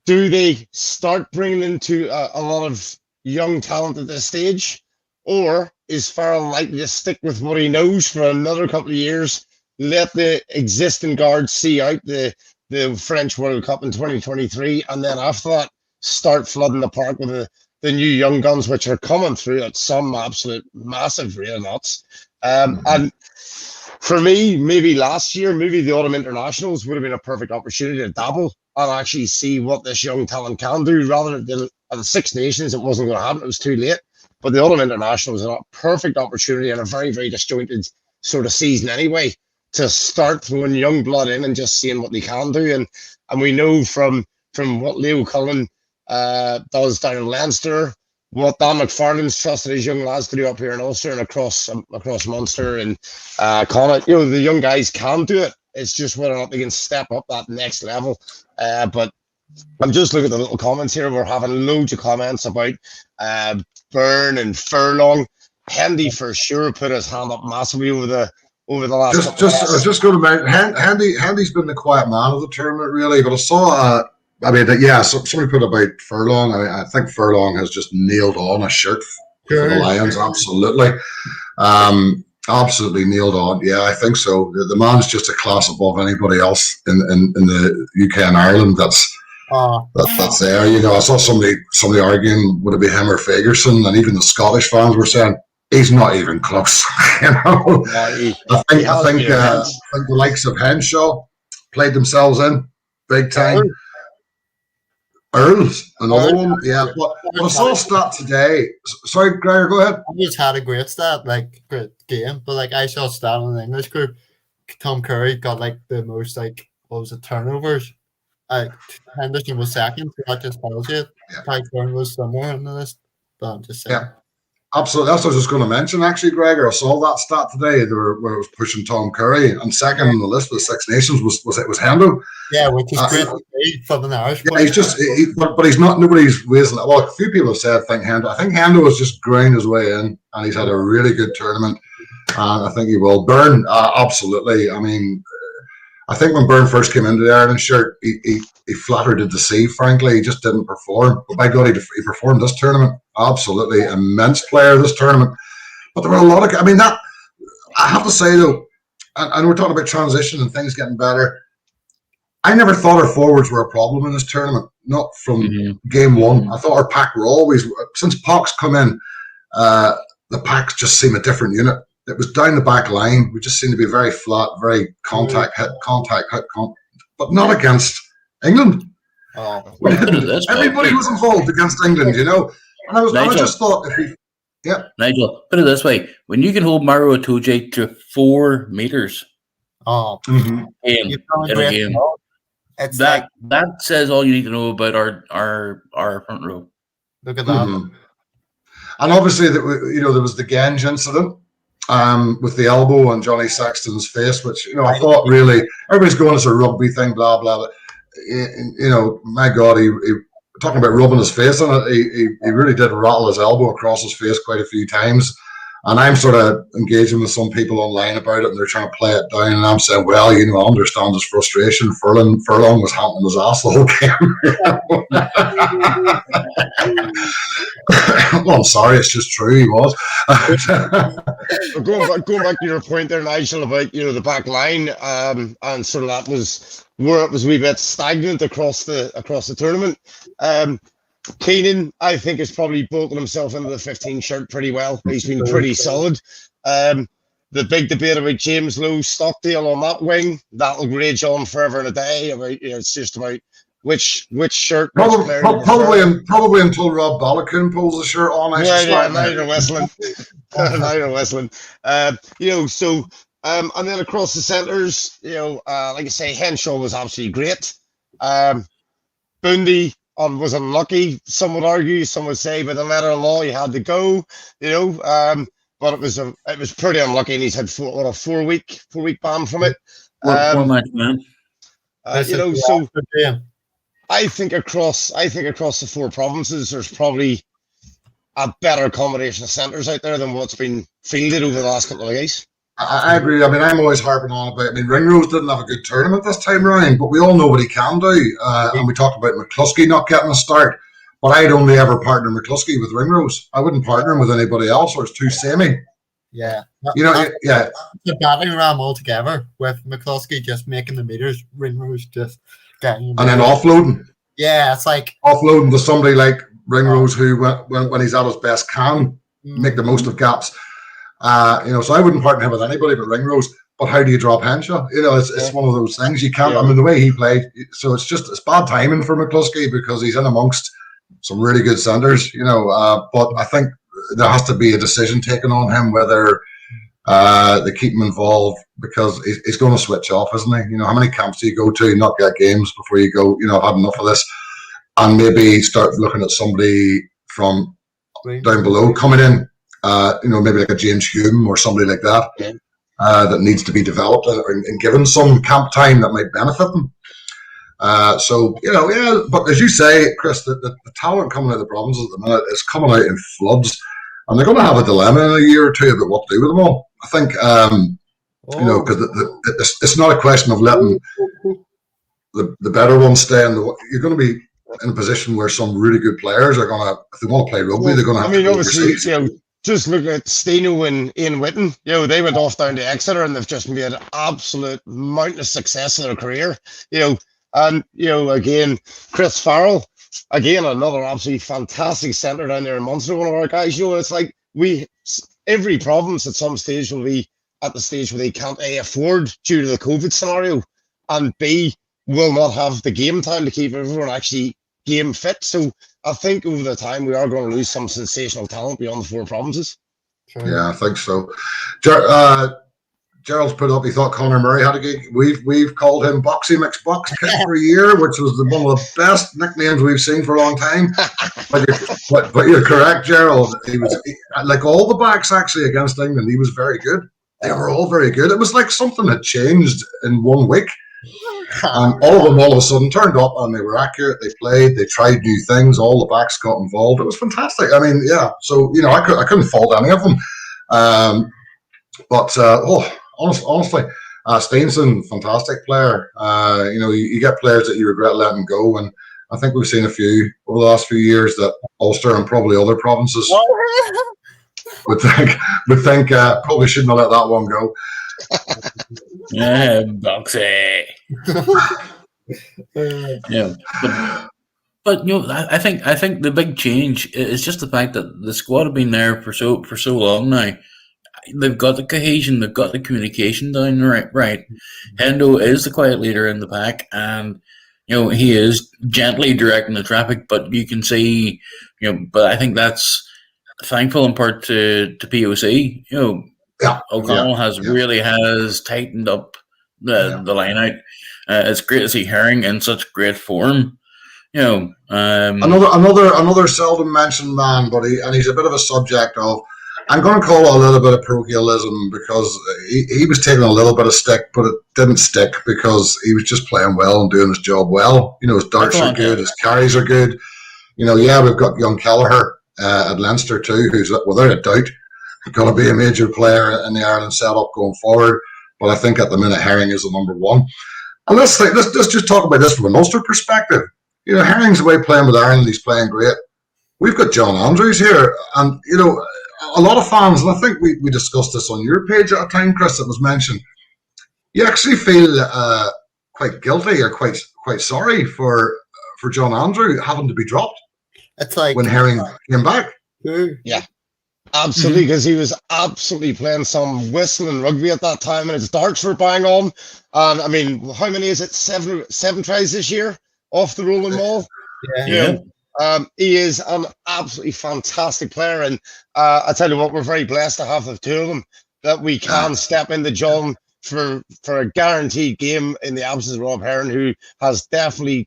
do they start bringing into a lot of young talent at this stage, or is Farrell likely to stick with what he knows for another couple of years, let the existing guards see out the French World Cup in 2023, and then after that start flooding the park with the new young guns, which are coming through at some absolute massive rate of knots. And for me, maybe last year, maybe the Autumn Internationals would have been a perfect opportunity to dabble and actually see what this young talent can do, rather than at the Six Nations. It wasn't going to happen. It was too late. But the Autumn International was a perfect opportunity and a very, very disjointed sort of season anyway, to start throwing young blood in and just seeing what they can do. And we know from what Leo Cullen does down in Leinster, what Dan McFarlane's trusted his young lads to do up here in Ulster and across Munster and Connacht, the young guys can do it. It's just whether or not they can step up that next level. But I'm just looking at the little comments here. We're having loads of comments about Byrne and Furlong. Hendy for sure put his hand up massively over the last. I was just going to mention Hendy's been the quiet man of the tournament, really. But I saw, somebody put about Furlong. I think Furlong has just nailed on a shirt for the Lions. Absolutely. Absolutely nailed on. Yeah, I think so. The man's just a class above anybody else in the UK and Ireland. That's there. I saw somebody arguing would it be him or Fagerson, and even the Scottish fans were saying he's not even close. I think the likes of Henshaw played themselves in big time. Earls, another one. Yeah, but I saw a stat today. Sorry, Gregor, go ahead. I just had a great stat, great game, but I saw a stat in the English group. Tom Curry got the most turnovers. Henderson was second, so that just tells you. Ty Byrne was somewhere in the list, but I'm just saying. Yeah. Absolutely, that's what I was just going to mention. Actually, Gregor, I saw that stat today. Where it was pushing Tom Curry, and second on the list with the Six Nations was Hendo. Yeah, which is great from an Irish. Yeah, he's but he's not. Nobody's raising. Well, a few people have said I think Hendo has just ground his way in, and he's had a really good tournament, and I think he will. Byrne, absolutely. I mean, I think when Byrne first came into the Ireland shirt, he flattered to deceive. Frankly, he just didn't perform. But by God, he performed this tournament. Absolutely immense player this tournament. But there were a lot of. That I have to say though, and we're talking about transition and things getting better. I never thought our forwards were a problem in this tournament. Not from game one. I thought our pack were always, since Pox come in, the packs just seem a different unit. It was down the back line. We just seemed to be very flat, very contact hit, but not against England. Everybody was involved against England, And I just thought Nigel, put it this way: when you can hold Maro Itoje to 4 meters, in a game, It's that says all you need to know about our front row. Look at that. Mm-hmm. And obviously, there was the Genge incident with the elbow on Johnny Sexton's face, which I thought really everybody's going as a rugby thing, blah blah. But, my God, he talking about rubbing his face on it. He really did rattle his elbow across his face quite a few times. And I'm sort of engaging with some people online about it, and they're trying to play it down. And I'm saying, well, I understand his frustration. Furlong was hamping his ass the whole game. Well, I'm sorry, it's just true. He was. Going back to your point there, Nigel, about the back line, and sort of that was where it was a wee bit stagnant across the tournament. Keenan, I think, has probably bolted himself into the 15 shirt pretty well. He's been pretty solid. The big debate about James Lowe Stockdale on that wing, that'll rage on forever and a day. About it's just about which shirt. Probably until Rob Balakoon pulls the shirt on. Neither whistling. Neither whistling. And then across the centres, like I say, Henshaw was absolutely great. Bundy was unlucky, some would argue. Some would say by the letter of law he had to go, but it was pretty unlucky, and he's had a 4 week ban from it. One match, man. So I think across the 4 provinces, there's probably a better combination of centres out there than what's been fielded over the last couple of days. I agree. I mean, I'm always harping on about. I mean, Ringrose didn't have a good tournament this time round, but we all know what he can do. And we talked about McCluskey not getting a start, but I'd only ever partner McCluskey with Ringrose. I wouldn't partner him with anybody else, or it's too samey. Yeah, yeah. The batting ram altogether with McCluskey just making the meters, Ringrose just getting and then offloading. Yeah, it's like offloading to somebody like Ringrose, who when he's at his best can make the most of gaps. So I wouldn't partner him with anybody but Ringrose. But how do you drop Henshaw? It's one of those things you can't. I mean, the way he played, so it's bad timing for McCluskey because he's in amongst some really good centres. But I think there has to be a decision taken on him whether they keep him involved, because he's going to switch off, isn't he? How many camps do you go to, not get games before you go? I've had enough of this, and maybe start looking at somebody from down below coming in. Maybe like a James Hume or somebody like that, that needs to be developed and given some camp time that might benefit them. But as you say, Chris, the talent coming out of the provinces at the minute is coming out in floods, and they're going to have a dilemma in a year or two about what to do with them all. I think, because it's not a question of letting the better ones stay. You're going to be in a position where some really good players are going to, if they want to play rugby, they're going to have to go overseas. Just look at Steno and Ian Whitten. They went off down to Exeter, and they've just made an absolute mountain of success in their career. Again, Chris Farrell, again, another absolutely fantastic centre down there in Munster, one of our guys. It's like every province at some stage will be at the stage where they can't A, afford due to the COVID scenario, and B, will not have the game time to keep everyone actually game fit. So I think over the time we are going to lose some sensational talent beyond the 4 provinces. Yeah, I think so. Gerald's put up, he thought Conor Murray had a gig. We've called him Boxy McBox Kid for a year, which was one of the best nicknames we've seen for a long time. But you're correct, Gerald. He was like all the backs actually against England. He was very good. They were all very good. It was like something had changed in 1 week. And all of them all of a sudden turned up, and they were accurate. They played, they tried new things. All the backs got involved. It was fantastic. I mean, yeah. So I couldn't fault any of them. Honestly, Steenson, fantastic player. You get players that you regret letting go, and I think we've seen a few over the last few years that Ulster and probably other provinces would think probably shouldn't have let that one go. Yeah, Boxy. Yeah, but I think the big change is just the fact that the squad have been there for so long now. They've got the cohesion, they've got the communication down right. Hendo is the quiet leader in the pack, and he is gently directing the traffic. But you can see, but I think that's thankful in part to POC. O'Connell has tightened up the line out, it's great to see Herring in such great form. You know, another seldom mentioned man, but he's a bit of a subject of. I'm going to call it a little bit of parochialism because he was taking a little bit of stick, but it didn't stick because he was just playing well and doing his job well. You know, his darts are good, his carries are good. You know, yeah, we've got young Kelleher at Leinster too, who's without a doubt going to be a major player in the Ireland setup going forward. But I think at the minute Herring is the number one. And let's just talk about this from an Ulster perspective. You know, Herring's away playing with Ireland. He's playing great. We've got John Andrews here, and you know, a lot of fans, and I think we discussed this on your page at a time, Chris, that was mentioned. You actually feel quite guilty or quite sorry for John Andrew having to be dropped. It's like when Herring came back. Yeah, absolutely, because he was absolutely playing some whistling rugby at that time, and his darts were bang on. And I mean, how many is it? Seven tries this year off the rolling ball. Yeah. He is an absolutely fantastic player, and I tell you what, we're very blessed to have the two of them that we can step into John for a guaranteed game in the absence of Rob Herring, who has definitely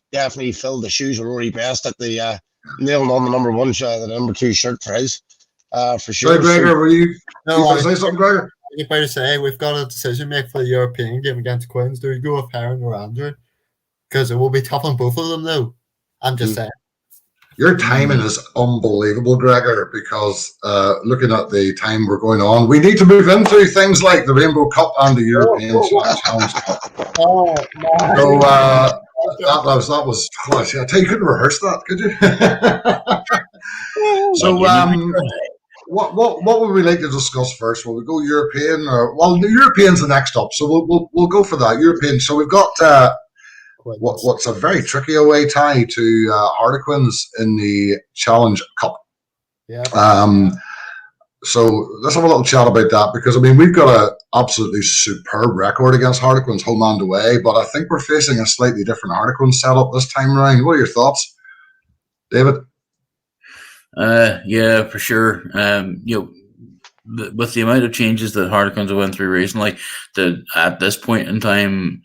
filled the shoes of Rory Best at the nailing on the number one shirt, the number two shirt for his for sure. So, Gregor, were you going to say something, Gregor? I'm about to say we've got a decision to make for the European game against Quins. Do we go with Herring or Andrew? Because it will be tough on both of them, though. I'm just saying. Your timing is unbelievable, Gregor, because looking at the time we're going on, we need to move into things like the Rainbow Cup and the European Challenge Cup. Oh, man. So that was I tell you, couldn't rehearse that, could you? So what would we like to discuss first? Will we go European or the European's the next up, so we'll go for that European. So we've got what's a very tricky away tie to Harlequins in the Challenge Cup. Yeah. So let's have a little chat about that, because I mean we've got a absolutely superb record against Harlequins home and away, but I think we're facing a slightly different Harlequins setup this time around. What are your thoughts, David? Yeah, for sure. You know, with the amount of changes that Harlequins have went through recently, that at this point in time,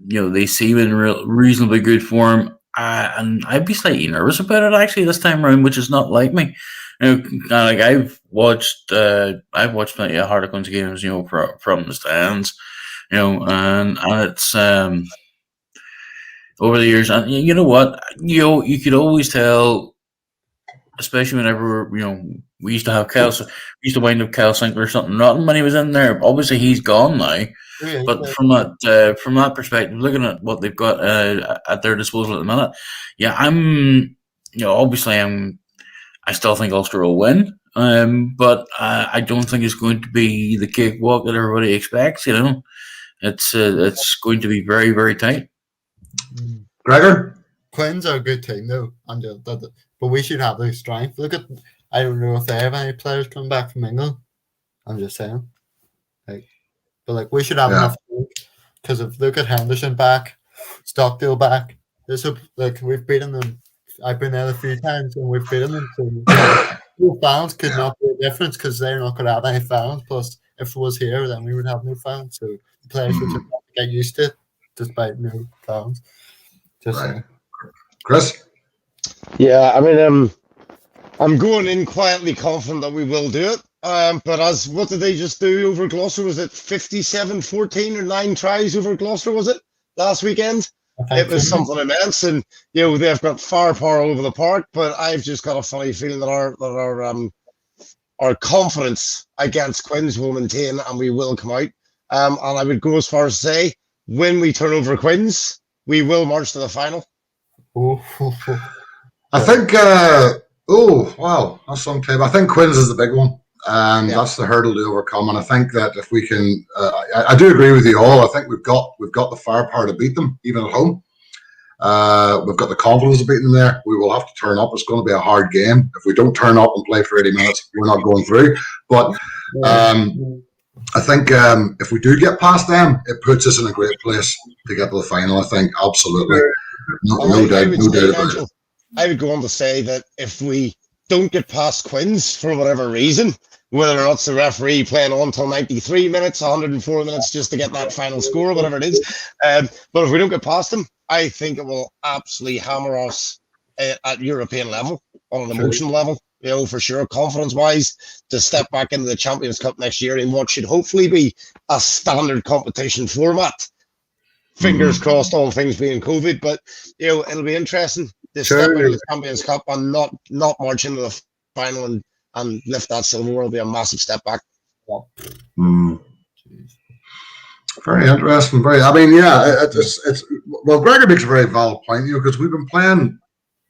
you know, they seem in reasonably good form, and I'd be slightly nervous about it actually this time around, which is not like me. You know, like I've watched plenty of Harlequins games, you know, from the stands, you know, and it's over the years, and you know what, you could always tell, especially whenever we used to have Cal, we used to wind up Cal Sinclair or something rotten when he was in there. Obviously, he's gone now. But from that perspective, looking at what they've got at their disposal at the minute, yeah, obviously I still think Ulster will win, but I don't think it's going to be the cakewalk that everybody expects. You know, it's going to be very, very tight. Gregor? Quins are a good team though, but we should have their strength. Look at, I don't know if they have any players coming back from England. I'm just saying, but we should have enough, because if look at Henderson back, Stockdale back. We've beaten them. I've been there a few times and we've beaten them. So no fans could not be a difference, because they're not going to have any fans. Plus, if it was here, then we would have no fans. So the players would just have to get used to it, despite no fans. Right. Chris? Yeah, I mean, I'm going in quietly confident that we will do it. But what did they just do over Gloucester? Was it 57-14 or 9 tries over Gloucester, was it, last weekend? It was something immense, and they've got firepower all over the park. But I've just got a funny feeling that our confidence against Quins will maintain, and we will come out. And I would go as far as to say, when we turn over Quins, we will march to the final. I think. Wow, that's some time. I think Quins is the big one. That's the hurdle to overcome, and I think that if we can, I do agree with you all. I think we've got the firepower to beat them, even at home. We've got the confidence of beating them there. We will have to turn up. It's going to be a hard game. If we don't turn up and play for 80 minutes, we're not going through. But I think if we do get past them, it puts us in a great place to get to the final. I think absolutely, no doubt about it. I would go on to say that if we don't get past Quins for whatever reason, whether or not it's the referee playing on till 93 minutes, 104 minutes just to get that final score or whatever it is. But if we don't get past them, I think it will absolutely hammer us at European level, on an emotional level, for sure, confidence-wise, to step back into the Champions Cup next year in what should hopefully be a standard competition format. Fingers crossed, all things being COVID, but it'll be interesting to step into the Champions Cup and not march into the final and lift that silverware. Will be a massive step back. Very interesting. It's well, Gregor makes a very valid point, because we've been playing,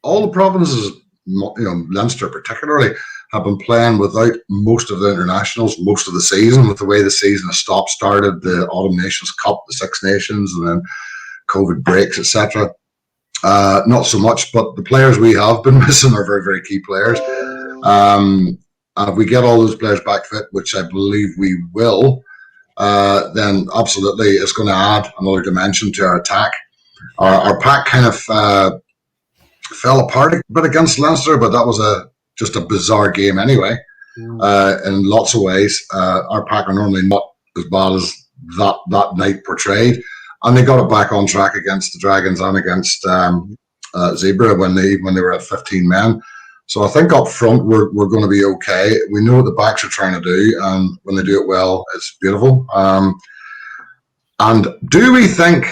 all the provinces, Leinster particularly, have been playing without most of the internationals most of the season, with the way the season has started, the Autumn Nations Cup, the Six Nations, and then COVID breaks, etc. Not so much, but the players we have been missing are very, very key players. And if we get all those players back fit, which I believe we will, then absolutely it's going to add another dimension to our attack. Our pack kind of fell apart a bit against Leinster, but that was just a bizarre game anyway. In lots of ways, our pack are normally not as bad as that night portrayed, and they got it back on track against the Dragons and against Zebra when they were at 15 men. So I think up front we're going to be okay. We know what the backs are trying to do, and when they do it well, it's beautiful. And do we think,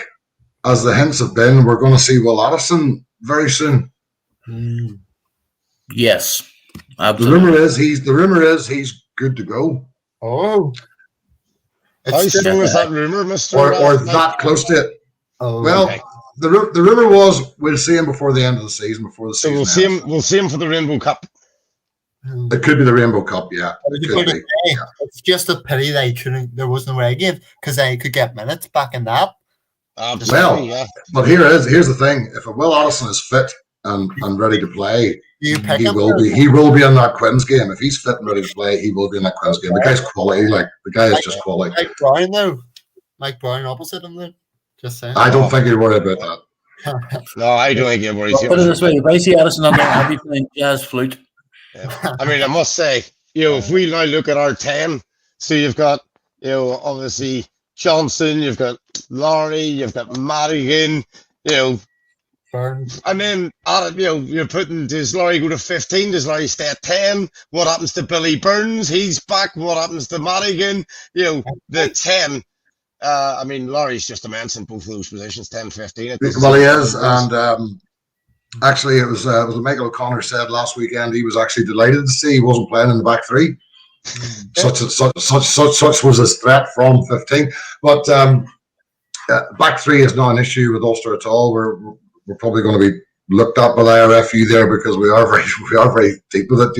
as the hints have been, we're going to see Will Addison very soon? Yes, absolutely. The rumor is he's good to go. Oh, How strong is that rumor, Mister? Or that close to it. Oh, well, okay. the rumor was we'll see him before the end of the season. So we'll see him for the Rainbow Cup. It could be the Rainbow Cup, yeah. It's just a pity there was no away game, because they could get minutes back in that. Absolutely, yeah. But here's the thing: if Will Addison is fit and ready to play, he will be in that Quins game. If he's fit and ready to play, he will be in that Quins game. The guy's quality, the guy is just quality. Mike Brown though, Mike Brown opposite him though. Just saying. I don't think he'd worry about that. No, I don't think he'd worry. Put it this way: if I see Addison on there, I'll be playing jazz flute. Yeah. I mean, I must say, if we now look at our 10, so you've got, obviously Johnson, you've got Laurie, you've got Madigan, Burns. And then, you're putting, does Laurie go to 15? Does Laurie stay at 10? What happens to Billy Burns? He's back. What happens to Madigan? The 10. I mean, Laurie's just immense in both of those positions, 10, 15. Well, he is. And actually, it was what Michael O'Connor said last weekend. He was actually delighted to see he wasn't playing in the back three. Such was his threat from 15. But back three is not an issue with Ulster at all. We're probably going to be looked at by the IRFU there, because we are very deep with it.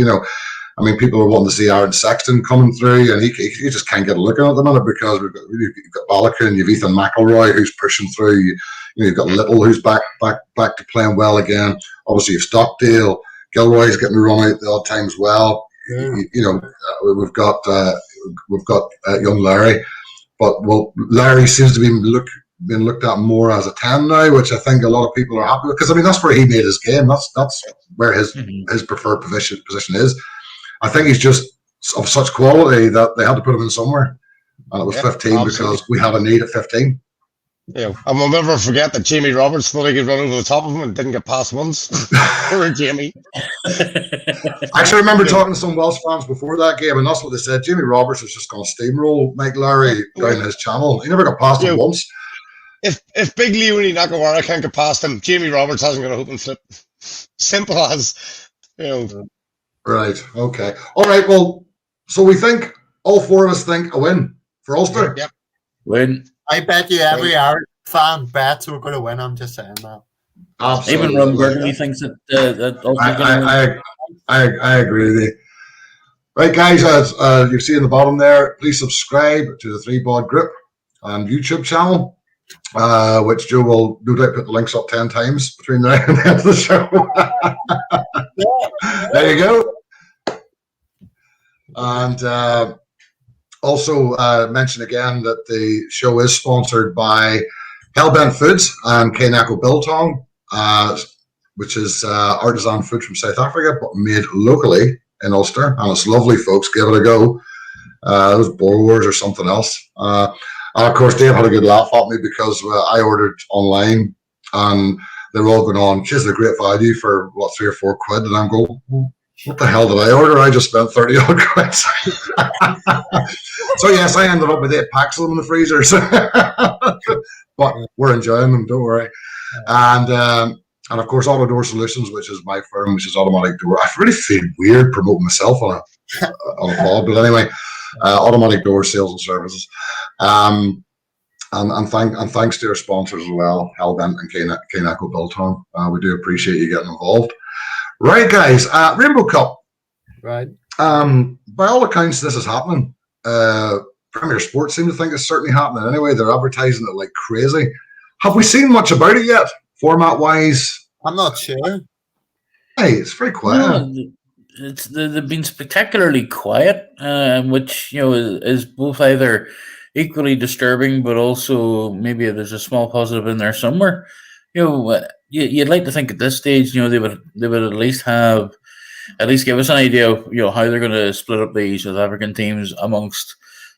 I mean, people are wanting to see Aaron Sexton coming through, and he just can't get a look at the minute, because you've got Balakin, you've Ethan McElroy who's pushing through. You've got Little who's back to playing well again. Obviously, you've Stockdale, Gilroy's getting run out the odd time as well. Yeah. We've got young Larry, but Larry seems to be being looked at more as a 10 now, which I think a lot of people are happy with, because I mean that's where he made his game. That's where his preferred position is. I think he's just of such quality that they had to put him in somewhere, and it was 15 absolutely. Because we had a need at 15. Yeah, and we'll never forget that Jamie Roberts thought he could run over the top of him and didn't get past once. Poor Jamie. I actually remember talking to some Welsh fans before that game, and that's what they said. Jamie Roberts is just going to steamroll Mike Larry down his channel. He never got past him once. If Big Leonie Nakawara can't get past him, Jamie Roberts hasn't got a hoop and flip. Simple as, Right, okay. All right, well, so we think, all four of us think a win for Ulster? Yep. Win. I bet you every Irish fan bets we're going to win. I'm just saying that. Absolutely. Even Ron Burgundy thinks that Ulster's going to win. I agree with you. Right, guys, as you've seen at the bottom there, please subscribe to the Three Bod Group and YouTube channel, which Joe will no doubt put the links up 10 times between now and the end of the show. There you go. And also mention again that the show is sponsored by Hellbent Foods and Kanako Biltong. which is artisan food from South Africa, but made locally in Ulster, and it's lovely, folks. Give it a go. Those Boer Wars or something else. And of course, Dave had a good laugh at me because I ordered online, and they were all going on, geez, they're great value for, what, £3 or £4, and I'm going, what the hell did I order? I just spent 30 odd quid. So yes, I ended up with 8 packs of them in the freezers. But we're enjoying them, don't worry. And of course, Auto Door Solutions, which is my firm, which is automatic door. I really feel weird promoting myself on a pod, but anyway, automatic door sales and services. And thanks to our sponsors as well, Hellbent and K-Echo Biltong. We do appreciate you getting involved. Right, guys, Rainbow Cup. Right. By all accounts, this is happening. Premier Sports seem to think it's certainly happening anyway. They're advertising it like crazy. Have we seen much about it yet, format-wise? I'm not sure. Hey, it's very quiet. No, they've been spectacularly quiet, which is both either equally disturbing, but also maybe there's a small positive in there somewhere. You'd like to think at this stage, they would at least give us an idea of how they're going to split up the South African teams amongst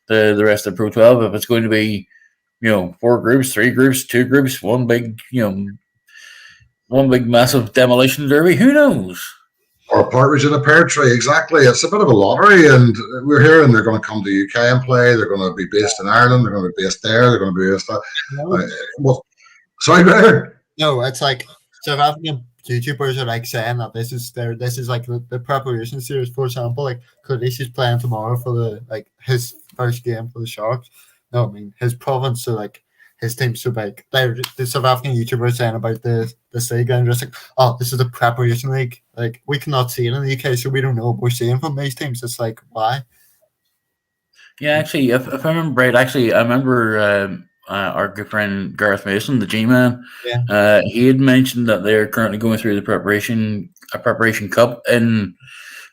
the rest of Pro 12. If it's going to be 4 groups, 3 groups, 2 groups, one big massive demolition derby, who knows? Or a partridge in a pear tree, exactly. It's a bit of a lottery, and we're hearing they're going to come to UK and play. They're going to be based in Ireland. They're going to be based there. They're going to be based there. Sorry, Gregor? No, it's like South African YouTubers are like saying that this is like the preparation series. For example, like Curtis is playing tomorrow for his first game for the Sharks. No, I mean his province, so like his team's so big. The South African YouTubers saying about the league, and just like, oh, this is the preparation league. Like we cannot see it in the UK, so we don't know what we're seeing from these teams. It's like, why? Yeah, actually, if I remember right, I remember our good friend Gareth Mason, the G-Man. Yeah. He had mentioned that they're currently going through the preparation cup and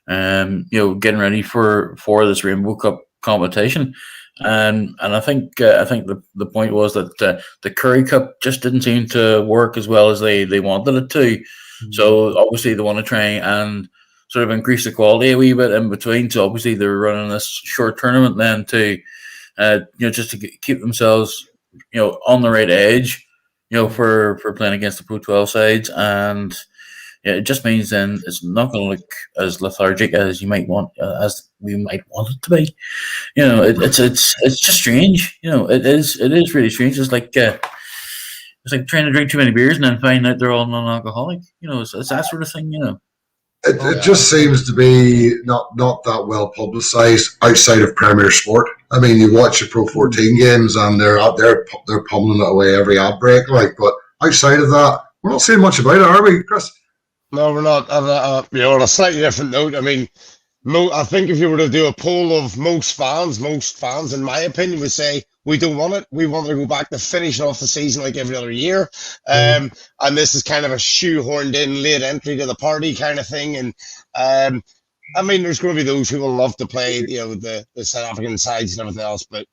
getting ready for this Rainbow Cup competition. And I think the point was that the Curry Cup just didn't seem to work as well as they wanted it to. Mm-hmm. So obviously they want to try and sort of increase the quality a wee bit in between. So obviously they're running this short tournament then to just to keep themselves on the right edge for playing against the Pro 12 sides. And it just means then it's not going to look as lethargic as we might want it to be. It's just strange. It is really strange. It's like trying to drink too many beers and then find out they're all non-alcoholic. It's that sort of thing. It just seems to be not that well publicised outside of Premier Sport. I mean, you watch the Pro 14 games and they're out there, they're pummeling it away every ad break. But outside of that, we're not seeing much about it, are we, Chris? No, we're not. On a slightly different note, I mean, I think if you were to do a poll of most fans, in my opinion, would say we don't want it. We want to go back to finishing off the season like every other year. And this is kind of a shoehorned in late entry to the party kind of thing. And I mean, there's going to be those who will love to play, the South African sides and everything else. But,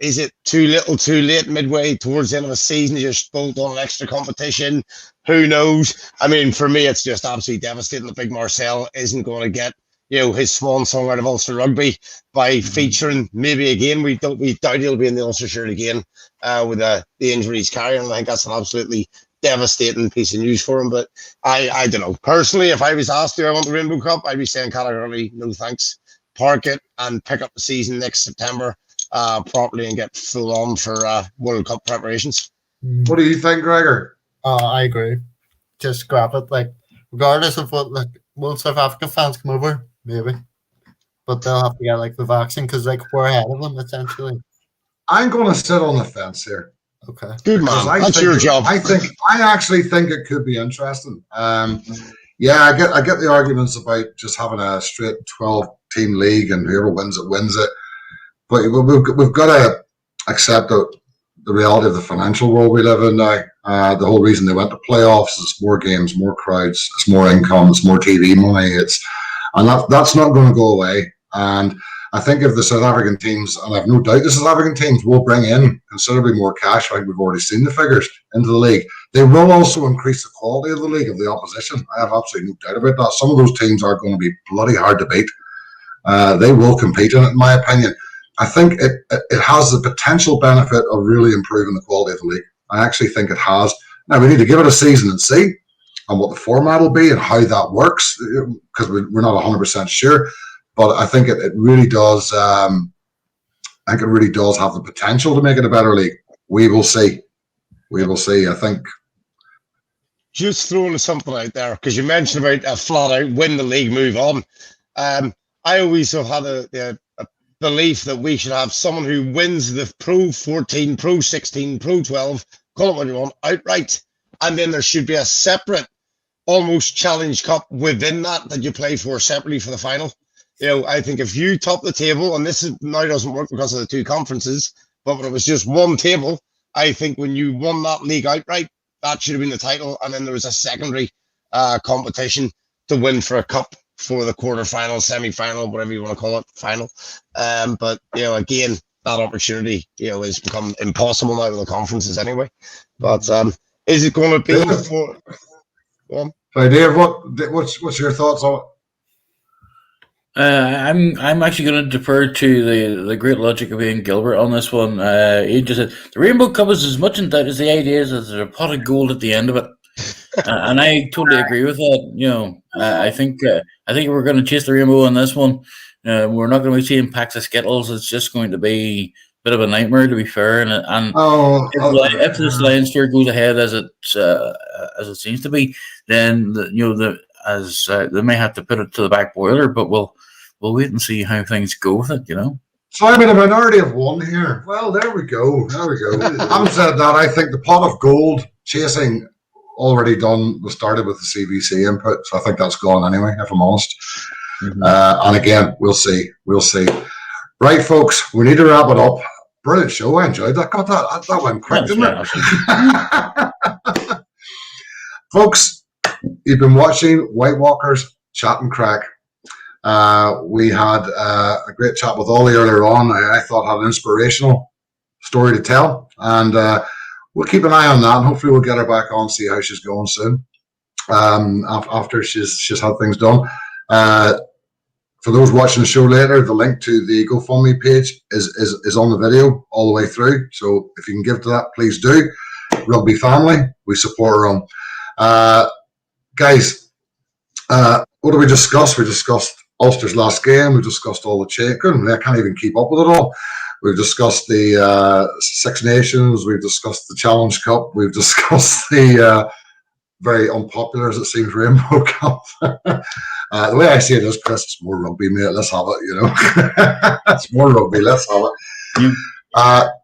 is it too little, too late, midway towards the end of a season to just bolt on an extra competition? Who knows? I mean, for me, it's just absolutely devastating that Big Marcel isn't going to get, his swan song out of Ulster Rugby by featuring maybe again. We doubt he'll be in the Ulster shirt again with the injuries carrying. I think that's an absolutely devastating piece of news for him. But I don't know. Personally, if I was asked, do I want the Rainbow Cup, I'd be saying categorically, no thanks. Park it and pick up the season next September properly and get full on for World Cup preparations. What do you think, Gregor? I agree. Just grab it, regardless of what, will South African fans come over? Maybe. But they'll have to get, the vaccine because, we're ahead of them, essentially. I'm going to sit on the fence here. Okay. Good, man. That's your job. I actually think it could be interesting. Yeah, I get the arguments about just having a straight 12-team league and whoever wins it. But we've got to accept the reality of the financial world we live in now. The whole reason they went to playoffs is it's more games, more crowds, it's more income, it's more TV money. And that's not going to go away. And I think if the South African teams, and I've no doubt the South African teams will bring in considerably more cash, I think we've already seen the figures, into the league. They will also increase the quality of the league, of the opposition. I have absolutely no doubt about that. Some of those teams are going to be bloody hard to beat. They will compete in it, in my opinion. I think it has the potential benefit of really improving the quality of the league. I actually think it has. Now, we need to give it a season and see and what the format will be and how that works, because we're not 100% sure. But I think it really does. I think it really does have the potential to make it a better league. We will see. We will see. I think. Just throwing something out there, because you mentioned about a flat out win the league, move on. I always have had a belief that we should have someone who wins the Pro 14, Pro 16, Pro 12, call it what you want, outright, and then there should be a separate, almost challenge cup within that you play for separately for the final. You know, I think if you top the table, and now doesn't work because of the two conferences, but when it was just one table, I think when you won that league outright, that should have been the title, and then there was a secondary competition to win for a cup for the quarterfinal, semi-final, whatever you want to call it, final. But you know, again, that opportunity, you know, has become impossible now with the conferences anyway. But is it going to be for? Hey Dave, what's your thoughts on it? I'm actually going to defer to the great logic of Ian Gilbert on this one. He just said the Rainbow Cup is as much in doubt as the idea is that there's a pot of gold at the end of it, and I totally agree with that. You know, I think we're going to chase the rainbow on this one. We're not going to be seeing packs of Skittles. It's just going to be a bit of a nightmare, to be fair. And if this Lions Fair goes ahead as it seems to be, then they may have to put it to the back boiler, but we'll wait and see how things go with it, you know. So I'm in a minority of one here. Well, there we go. Having said that, I think the pot of gold chasing already done was started with the CVC input, so I think that's gone anyway, if I'm honest. Mm-hmm. And again, we'll see. Right, folks, we need to wrap it up. Brilliant show. I enjoyed that. God, that went quick, didn't it? Folks, you've been watching WhiteWalkers Chat and Craic. We had a great chat with Ollie earlier on. I thought had an inspirational story to tell, and we'll keep an eye on that, and hopefully we'll get her back on, see how she's going soon, after she's had things done. For those watching the show later, the link to the GoFundMe page is on the video all the way through, so if you can give to that, please do. Rugby family, we support her on. Guys, what did we discuss? We discussed Ulster's last game. We discussed all the change. I can't even keep up with it all. We've discussed the Six Nations. We've discussed the Challenge Cup. We've discussed the very unpopular, as it seems, Rainbow Cup. The way I see it is, Chris, it's more rugby, mate. Let's have it, you know. It's more rugby. Let's have it.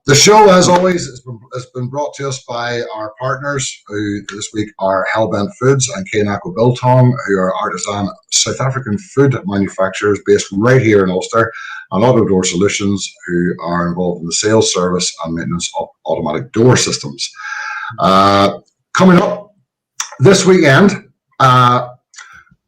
The show, as always, has been brought to us by our partners, who this week are Hellbent Foods and Kainako Biltong, who are artisan South African food manufacturers based right here in Ulster, and Autodoor Solutions, who are involved in the sales, service, and maintenance of automatic door systems. Coming up this weekend,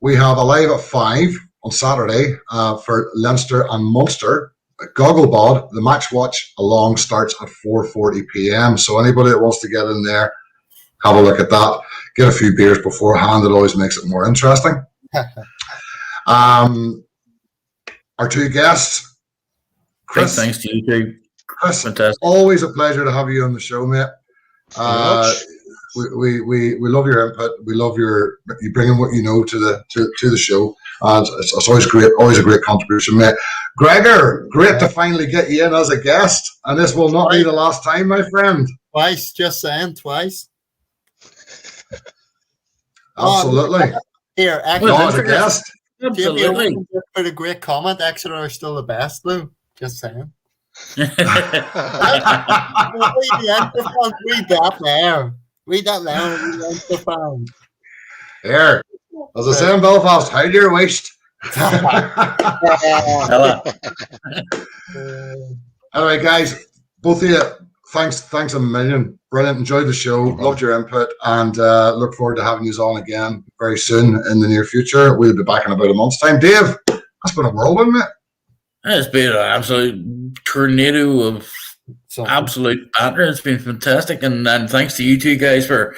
we have a live at 5 on Saturday for Leinster and Munster. Gogglebod, the match watch along starts at 4:40 p.m. So anybody that wants to get in there, have a look at that. Get a few beers beforehand. It always makes it more interesting. Our two guests, Chris. Thanks to you too. Chris, fantastic. Always a pleasure to have you on the show, mate. We love your input. We love you bringing what you know to the show, and it's always great. Always a great contribution, mate. Gregor, great to finally get you in as a guest, and this will not be the last time, my friend. Twice, just saying, twice. Absolutely. Here, not a guest. Absolutely. For the great comment, Exeter are still the best, Lou. Just saying. Read that there. Read that there. Here. As I say in Belfast, hide your waist. Anyway, guys, both of you, thanks a million. Brilliant. Enjoyed the show. Loved your input, and look forward to having you on again very soon in the near future. We'll be back in about a month's time. Dave, that's been a whirlwind, mate. It's been an absolute tornado of Something. absolute banter. It's been fantastic, and thanks to you two guys for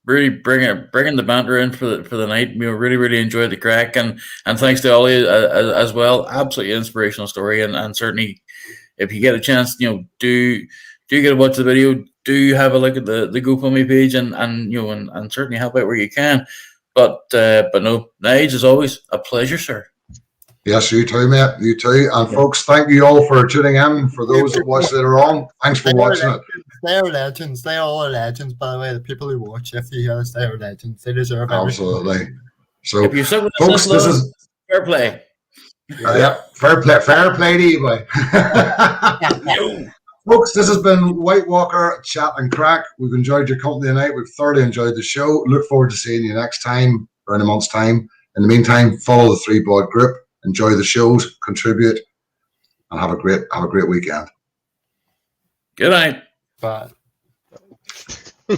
really bringing the banter in for the night. We really enjoyed the crack, and thanks to Ollie as well. Absolutely inspirational story, and certainly if you get a chance, do get a watch the video. Do have a look at the GoFundMe page, and certainly help out where you can. But no, Nige, as always, a pleasure, sir. Yes, you too, mate. You too. And folks, thank you all for tuning in. For those that watch later on, thanks for watching it. They are legends. They all are legends, by the way. The people who watch, if you hear us, they are legends. They deserve everything. Absolutely. So, if you're stuck with folks, this is fair play. fair play to you, boy. Folks, this has been WhiteWalker Chat and Crack. We've enjoyed your company tonight. We've thoroughly enjoyed the show. Look forward to seeing you next time or in a month's time. In the meantime, follow the Three Board Group. Enjoy the shows, contribute, and have a great weekend. Good night. Bye.